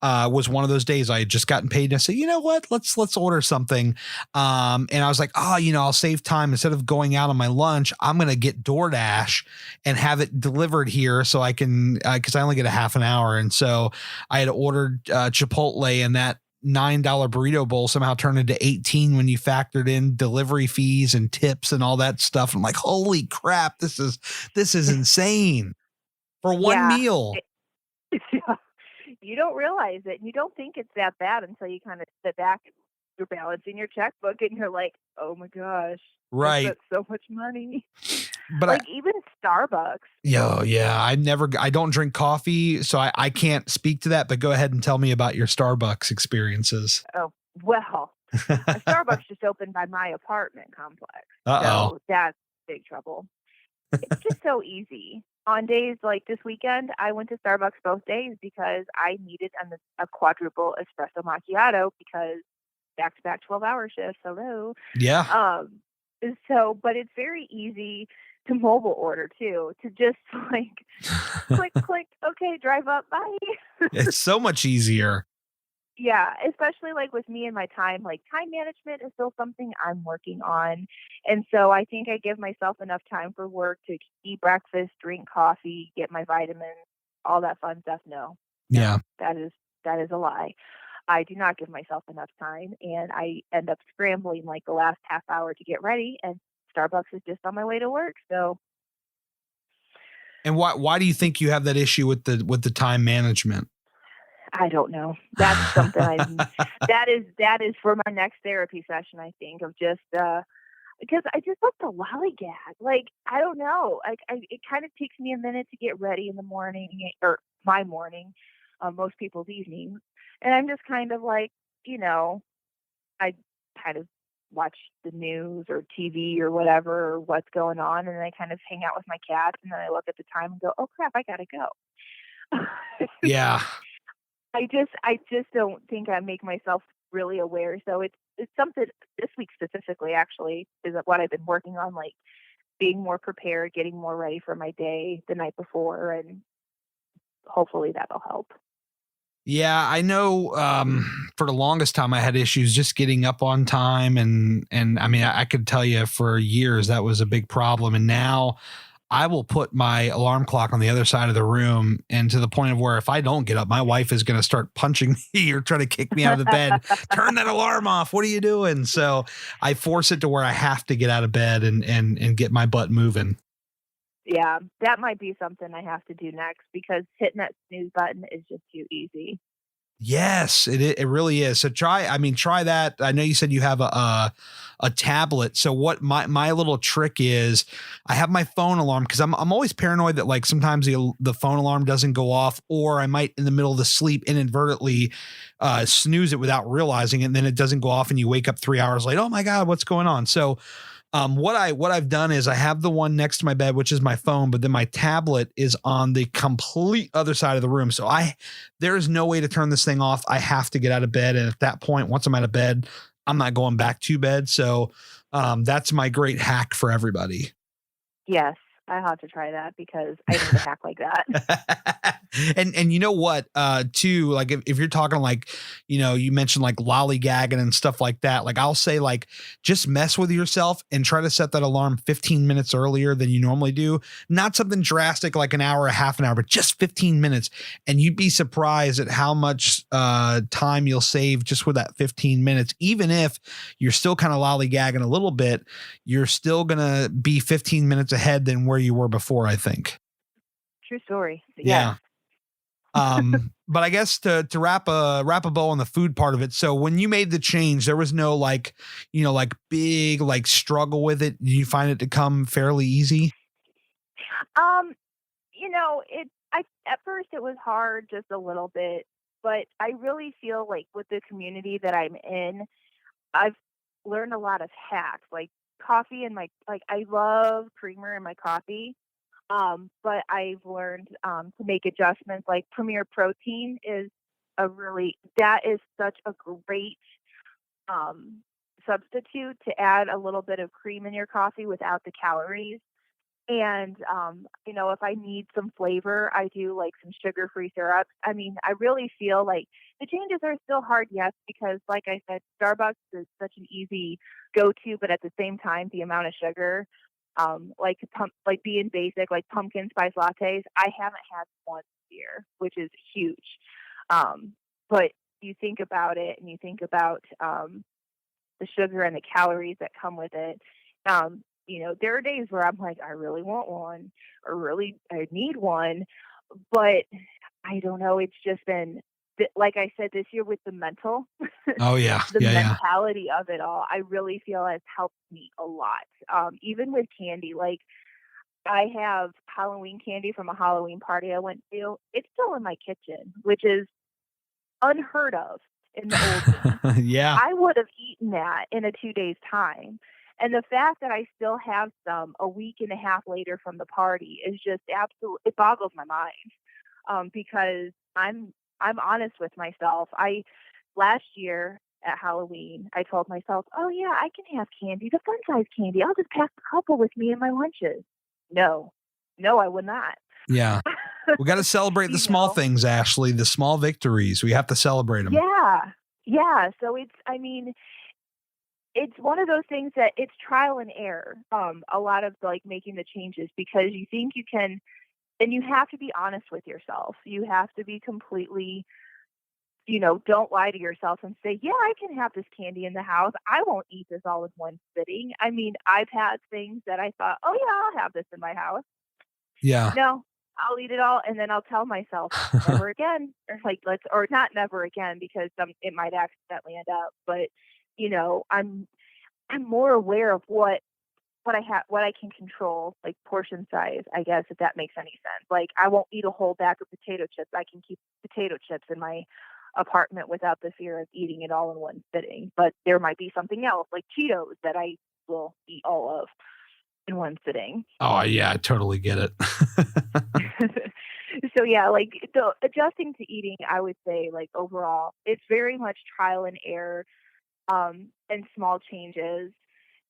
was one of those days I had just gotten paid. And I said, you know what, let's order something. And I was like, I'll save time. Instead of going out on my lunch, I'm going to get DoorDash and have it delivered here so I can, cause I only get a half an hour. And so I had ordered Chipotle, and that $9 burrito bowl somehow turned into 18 when you factored in delivery fees and tips and all that stuff. I'm like, holy crap, this is insane for one meal. You don't realize it. You don't think it's that bad until you kind of sit back and you're balancing your checkbook and you're like, oh my gosh, right, that's so much money. But even Starbucks. Yeah. I don't drink coffee, so I can't speak to that, but go ahead and tell me about your Starbucks experiences. Oh, well, a Starbucks just opened by my apartment complex. Uh-oh. So that's big trouble. It's just so easy. On days like this weekend, I went to Starbucks both days because I needed a quadruple espresso macchiato because back-to-back 12-hour shifts. Hello. Yeah. But it's very easy to mobile order too, to just like click, click. Okay, drive up. Bye. It's so much easier. Yeah, especially like with me and my time, like time management is still something I'm working on. And so I think I give myself enough time for work to eat breakfast, drink coffee, get my vitamins, all that fun stuff. No, Yeah. that is a lie. I do not give myself enough time, and I end up scrambling like the last half hour to get ready, and Starbucks is just on my way to work. So And why do you think you have that issue with the time management? I don't know. That's something that is for my next therapy session, I think, of just because I just like to lollygag. Like, I don't know. It kind of takes me a minute to get ready in the morning, or my morning, most people's evenings. And I'm just kind of like, I kind of watch the news or TV or whatever, or what's going on. And then I kind of hang out with my cats. And then I look at the time and go, oh crap, I got to go. Yeah. I just don't think I make myself really aware. So it's something this week specifically actually is what I've been working on, like being more prepared, getting more ready for my day the night before, and hopefully that'll help. Yeah, I know for the longest time I had issues just getting up on time and I mean I could tell you for years that was a big problem, and now I will put my alarm clock on the other side of the room, and to the point of where if I don't get up, my wife is going to start punching me or try to kick me out of the bed. Turn that alarm off. What are you doing? So I force it to where I have to get out of bed and get my butt moving. Yeah, that might be something I have to do next, because hitting that snooze button is just too easy. Yes, it really is. So try that. I know you said you have a tablet. So what my little trick is, I have my phone alarm, because I'm always paranoid that like sometimes the phone alarm doesn't go off, or I might in the middle of the sleep inadvertently snooze it without realizing it, and then it doesn't go off and you wake up 3 hours late. Oh my God, what's going on? So what I've done is I have the one next to my bed, which is my phone, but then my tablet is on the complete other side of the room. So there is no way to turn this thing off. I have to get out of bed. And at that point, once I'm out of bed, I'm not going back to bed. So that's my great hack for everybody. Yes, I have to try that, because I need a hack like that. And you know what, too, like if you're talking like, you mentioned like lollygagging and stuff like that, like I'll say like, just mess with yourself and try to set that alarm 15 minutes earlier than you normally do. Not something drastic like an hour or half an hour, but just 15 minutes. And you'd be surprised at how much time you'll save just with that 15 minutes. Even if you're still kind of lollygagging a little bit, you're still going to be 15 minutes ahead than where you were before, I think. True story. Yeah. But I guess to wrap a bow on the food part of it. So when you made the change, there was no like big like struggle with it. Did you find it to come fairly easy? At first it was hard, just a little bit, but I really feel like with the community that I'm in, I've learned a lot of hacks, like coffee and I love creamer in my coffee. But I've learned to make adjustments. Like Premier Protein is that is such a great substitute to add a little bit of cream in your coffee without the calories. And if I need some flavor, I do like some sugar-free syrups. I mean, I really feel like the changes are still hard, yes, because like I said, Starbucks is such an easy go-to, but at the same time, the amount of sugar, like being basic, like pumpkin spice lattes, I haven't had one year, which is huge. But you think about it, and you think about the sugar and the calories that come with it. There are days where I'm like, I really want one, or really I need one, but I don't know. It's just been, like I said, this year with the mental, Oh yeah. the Yeah. mentality of it all, I really feel has helped me a lot. Even with candy, like I have Halloween candy from a Halloween party I went to. It's still in my kitchen, which is unheard of in the old days. Yeah. I would have eaten that in a 2 days time. And the fact that I still have some a week and a half later from the party is just it boggles my mind. Because I'm honest with myself. Last year at Halloween, I told myself, oh yeah, I can have candy, the fun size candy. I'll just pack a couple with me in my lunches. No, I would not. Yeah. We got to celebrate the small things, Ashley, the small victories. We have to celebrate them. Yeah. Yeah. So it's one of those things that it's trial and error. A lot of like making the changes because you think you can, and you have to be honest with yourself. You have to be completely, don't lie to yourself and say, yeah, I can have this candy in the house. I won't eat this all in one sitting. I mean, I've had things that I thought, oh yeah, I'll have this in my house. Yeah. No, I'll eat it all. And then I'll tell myself never again, or not never again, because it might accidentally end up, but I'm more aware of what I can control, like portion size, I guess, if that makes any sense. Like I won't eat a whole bag of potato chips. I can keep potato chips in my apartment without the fear of eating it all in one sitting. But there might be something else like Cheetos that I will eat all of in one sitting. Oh yeah, I totally get it. So yeah, so adjusting to eating, I would say like overall, it's very much trial and error, and small changes.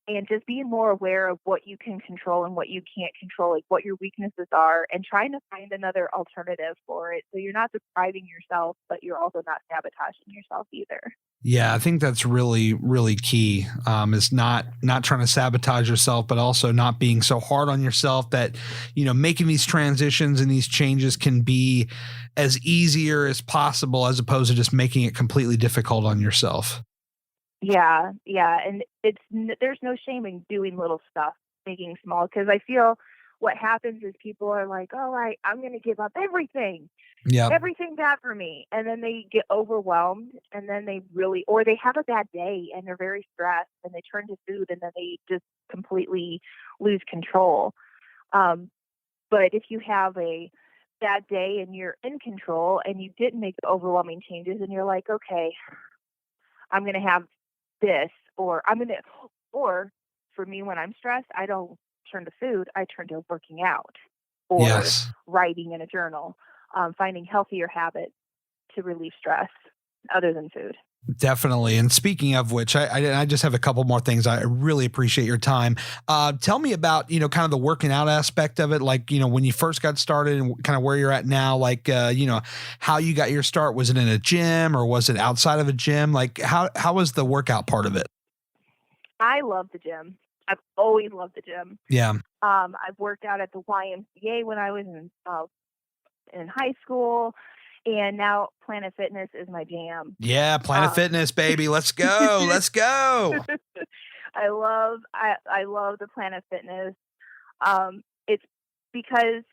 And just being more aware of what you can control and what you can't control, like what your weaknesses are, and trying to find another alternative for it. So you're not depriving yourself, but you're also not sabotaging yourself either. Yeah, I think that's really, really key. Is not trying to sabotage yourself, but also not being so hard on yourself that, making these transitions and these changes can be as easier as possible, as opposed to just making it completely difficult on yourself. Yeah, and there's no shame in doing little stuff, making small, because I feel what happens is people are like, "Oh, I'm going to give up everything, everything bad for me," and then they get overwhelmed, and then or they have a bad day and they're very stressed, and they turn to food, and then they just completely lose control. But if you have a bad day and you're in control and you didn't make the overwhelming changes, and you're like, "Okay, I'm going to have this," or for me, when I'm stressed, I don't turn to food, I turn to working out or writing in a journal, finding healthier habits to relieve stress other than food. Definitely. And speaking of which, I just have a couple more things. I really appreciate your time. Tell me about, kind of the working out aspect of it. Like, when you first got started and kind of where you're at now, like, how you got your start. Was it in a gym or was it outside of a gym? Like how was the workout part of it? I love the gym. I've always loved the gym. Yeah. I've worked out at the YMCA when I was in high school. And now Planet Fitness is my jam. Yeah, Planet Fitness, baby. Let's go. Let's go. I love the Planet Fitness. It's because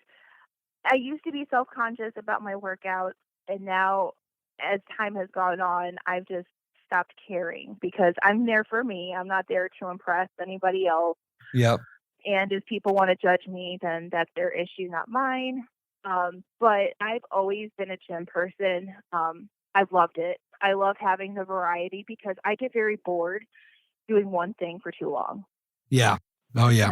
I used to be self-conscious about my workouts, and now as time has gone on, I've just stopped caring because I'm there for me. I'm not there to impress anybody else. Yep. And if people want to judge me, then that's their issue, not mine. But I've always been a gym person. I've loved it. I love having the variety because I get very bored doing one thing for too long. Yeah. Oh yeah.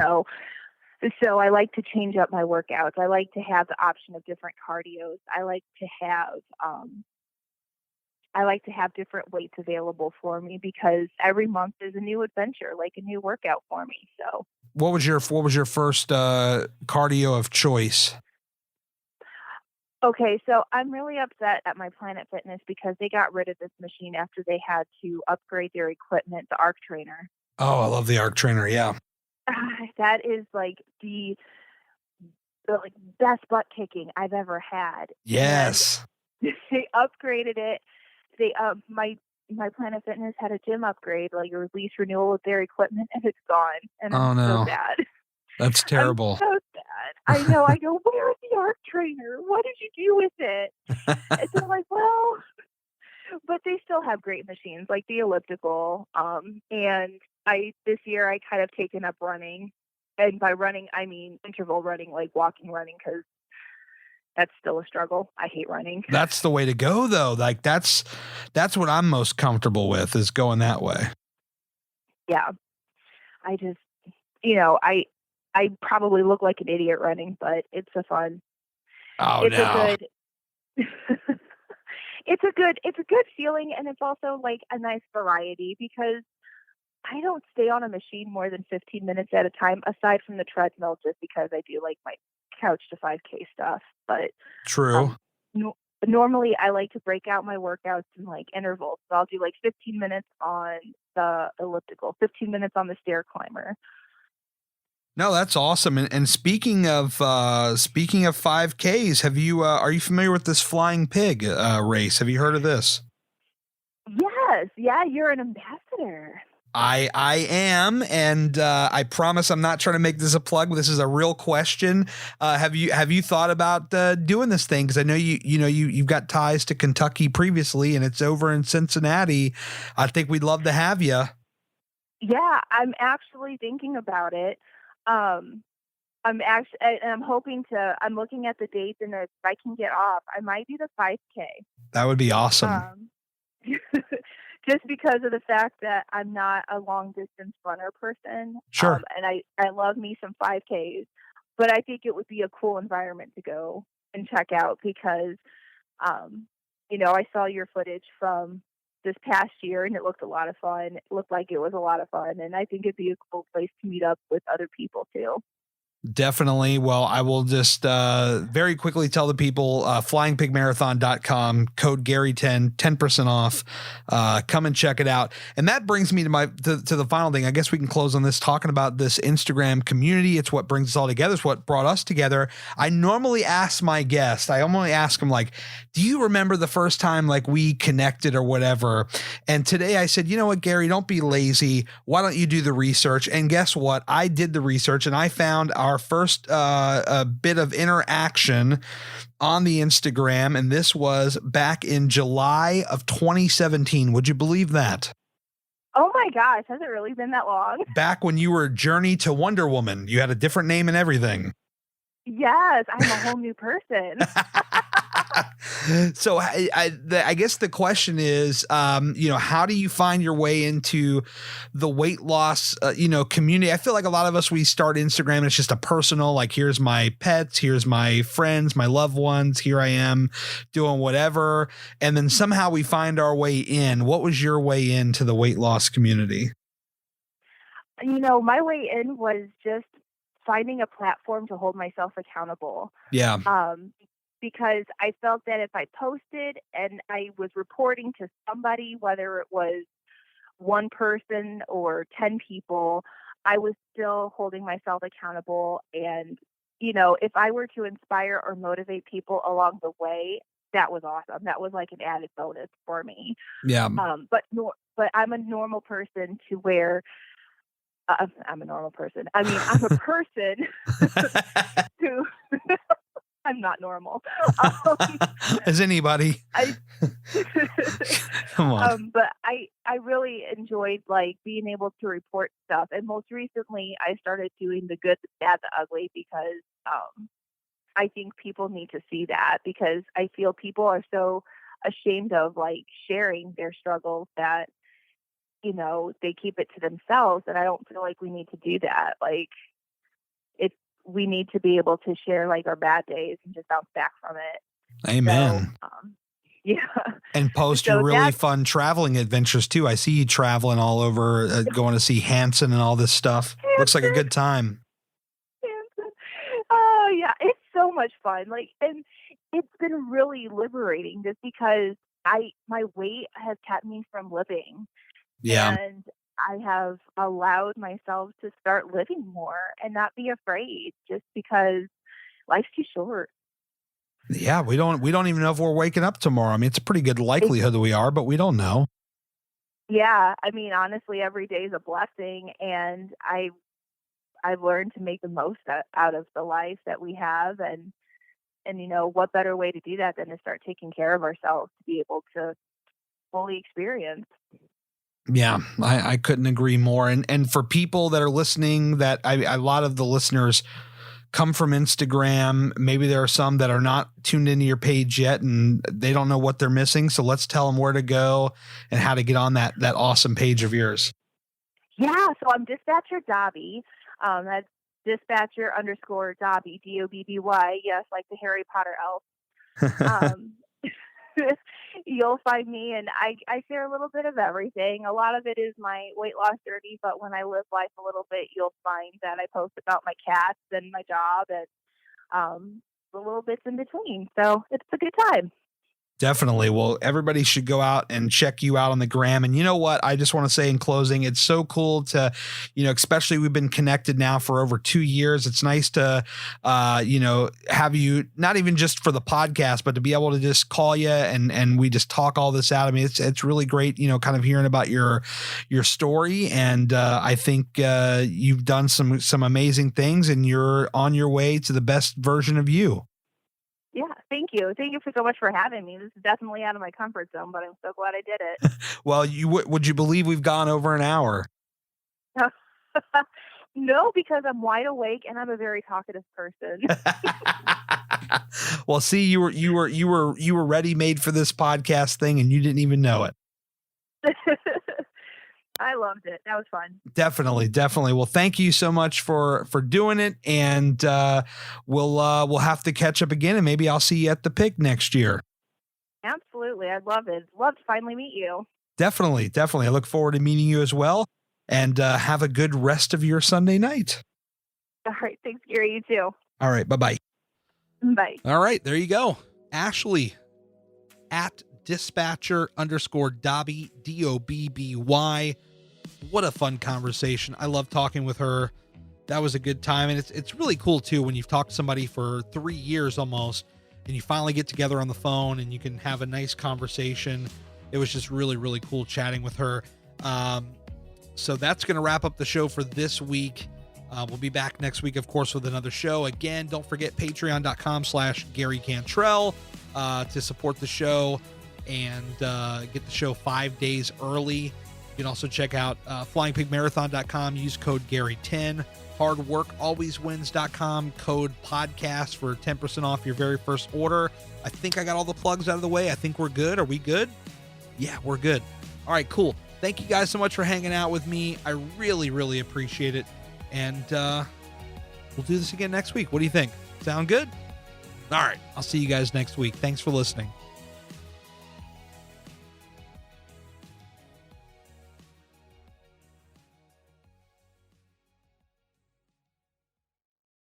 So I like to change up my workouts. I like to have the option of different cardios. I like to have different weights available for me because every month is a new adventure, like a new workout for me. So what was your first cardio of choice? Okay, so I'm really upset at my Planet Fitness because they got rid of this machine after they had to upgrade their equipment, the Arc Trainer. Oh, I love the Arc Trainer, yeah. That is like the best butt kicking I've ever had. Yes. And they upgraded it. My Planet Fitness had a gym upgrade, like a release renewal of their equipment, and it's gone. And I'm so sad. That's terrible. I'm so sad. I know. I go, where is the Arc Trainer? What did you do with it? And they're like, well, but they still have great machines, like the elliptical. And this year I kind of taken up running, and by running I mean interval running, like walking running, because that's still a struggle. I hate running. That's the way to go, though. Like that's what I'm most comfortable with, is going that way. Yeah. I just, I probably look like an idiot running, but it's a fun. Oh, it's no. It's a good feeling, and it's also like a nice variety because I don't stay on a machine more than 15 minutes at a time, aside from the treadmill, just because I do like my couch to 5K stuff, but True. no, normally I like to break out my workouts in like intervals. So I'll do like 15 minutes on the elliptical, 15 minutes on the stair climber. No, that's awesome. And speaking of 5Ks, have you are you familiar with this flying pig race? Have you heard of this? Yes, yeah, you're an ambassador. I am, and I promise I'm not trying to make this a plug. This is a real question. Have you thought about doing this thing? Because I know you've got ties to Kentucky previously, and it's over in Cincinnati. I think we'd love to have you. Yeah, I'm actually thinking about it. I'm hoping to. I'm looking at the dates, and if I can get off, I might do the 5K. That would be awesome. Just because of the fact that I'm not a long distance runner person. Sure. And I love me some 5Ks, but I think it would be a cool environment to go and check out because, I saw your footage from this past year and it looked a lot of fun. It looked like it was a lot of fun. And I think it'd be a cool place to meet up with other people too. Definitely. Well, I will just very quickly tell the people flyingpigmarathon.com, code Gary10, 10% off. Come and check it out. And that brings me to the final thing. I guess we can close on this talking about this Instagram community. It's what brings us all together. It's what brought us together. I normally ask my guests, I normally ask them like, do you remember the first time like we connected or whatever? And today I said, you know what, Gary, don't be lazy. Why don't you do the research? And guess what? I did the research and I found our first bit of interaction on the Instagram, and this was back in July of 2017. Would you believe that? Oh my gosh, has it really been that long? Back when you were Journey to Wonder Woman, you had a different name and everything. Yes, I'm a whole new person. So I guess the question is, how do you find your way into the weight loss, community? I feel like a lot of us, we start Instagram and it's just a personal, like, here's my pets, here's my friends, my loved ones, here I am doing whatever. And then somehow we find our way in. What was your way into the weight loss community? My way in was just finding a platform to hold myself accountable. Yeah. Because I felt that if I posted and I was reporting to somebody, whether it was one person or 10 people, I was still holding myself accountable. And, if I were to inspire or motivate people along the way, that was awesome. That was like an added bonus for me. Yeah. But I'm a normal person to where I'm a normal person. I mean, I'm a person who I'm not normal. As anybody. Come on. But I really enjoyed like being able to report stuff. And most recently I started doing the good, the bad, the ugly because I think people need to see that because I feel people are so ashamed of like sharing their struggles that they keep it to themselves, and I don't feel like we need to do that. Like, we need to be able to share like our bad days and just bounce back from it. Amen. So, yeah. And post your really fun traveling adventures too. I see you traveling all over, going to see Hanson and all this stuff. Hanson. Looks like a good time. Hanson. Oh yeah, it's so much fun. Like, and it's been really liberating just because my weight has kept me from living. Yeah. And I have allowed myself to start living more and not be afraid just because life's too short. Yeah, we don't even know if we're waking up tomorrow. I mean, it's a pretty good likelihood that we are, but we don't know. Yeah, I mean, honestly, every day is a blessing, and I've learned to make the most out of the life that we have, and what better way to do that than to start taking care of ourselves to be able to fully experience. Yeah, I couldn't agree more. And for people that are listening, that a lot of the listeners come from Instagram. Maybe there are some that are not tuned into your page yet and they don't know what they're missing. So let's tell them where to go and how to get on that awesome page of yours. Yeah, so I'm Dispatcher Dobby. That's Dispatcher_Dobby, Dobby. Yes, like the Harry Potter elf. You'll find me, and I share a little bit of everything. A lot of it is my weight loss journey, but when I live life a little bit, you'll find that I post about my cats and my job and the little bits in between. So it's a good time. Definitely. Well, everybody should go out and check you out on the gram. And you know what? I just want to say in closing, it's so cool to, especially we've been connected now for over 2 years. It's nice to, have you not even just for the podcast, but to be able to just call you and we just talk all this out. I mean, it's really great, kind of hearing about your story. And I think you've done some amazing things and you're on your way to the best version of you. Yeah, thank you. Thank you so much for having me. This is definitely out of my comfort zone, but I'm so glad I did it. Well, would you believe we've gone over an hour? No, because I'm wide awake and I'm a very talkative person. Well, see, you were ready made for this podcast thing and you didn't even know it. I loved it. That was fun. Definitely. Well, thank you so much for doing it. And we'll have to catch up again and maybe I'll see you at the pick next year. Absolutely. I'd love it. Love to finally meet you. Definitely. I look forward to meeting you as well. And have a good rest of your Sunday night. All right. Thanks, Gary. You too. All right. Bye-bye. Bye. All right. There you go. Ashley at dispatcher_Dobby, DOBBY. What a fun conversation. I love talking with her. That was a good time. And it's really cool too, when you've talked to somebody for 3 years almost, and you finally get together on the phone and you can have a nice conversation. It was just really, really cool chatting with her. So that's going to wrap up the show for this week. We'll be back next week, of course, with another show. Again, don't forget patreon.com/Gary Cantrell to support the show and get the show 5 days early. You can also check out flyingpigmarathon.com. Use code Gary10. Hardworkalwayswins.com. Code podcast for 10% off your very first order. I think I got all the plugs out of the way. I think we're good. Are we good? Yeah, we're good. All right, cool. Thank you guys so much for hanging out with me. I really, really appreciate it. And we'll do this again next week. What do you think? Sound good? All right. I'll see you guys next week. Thanks for listening.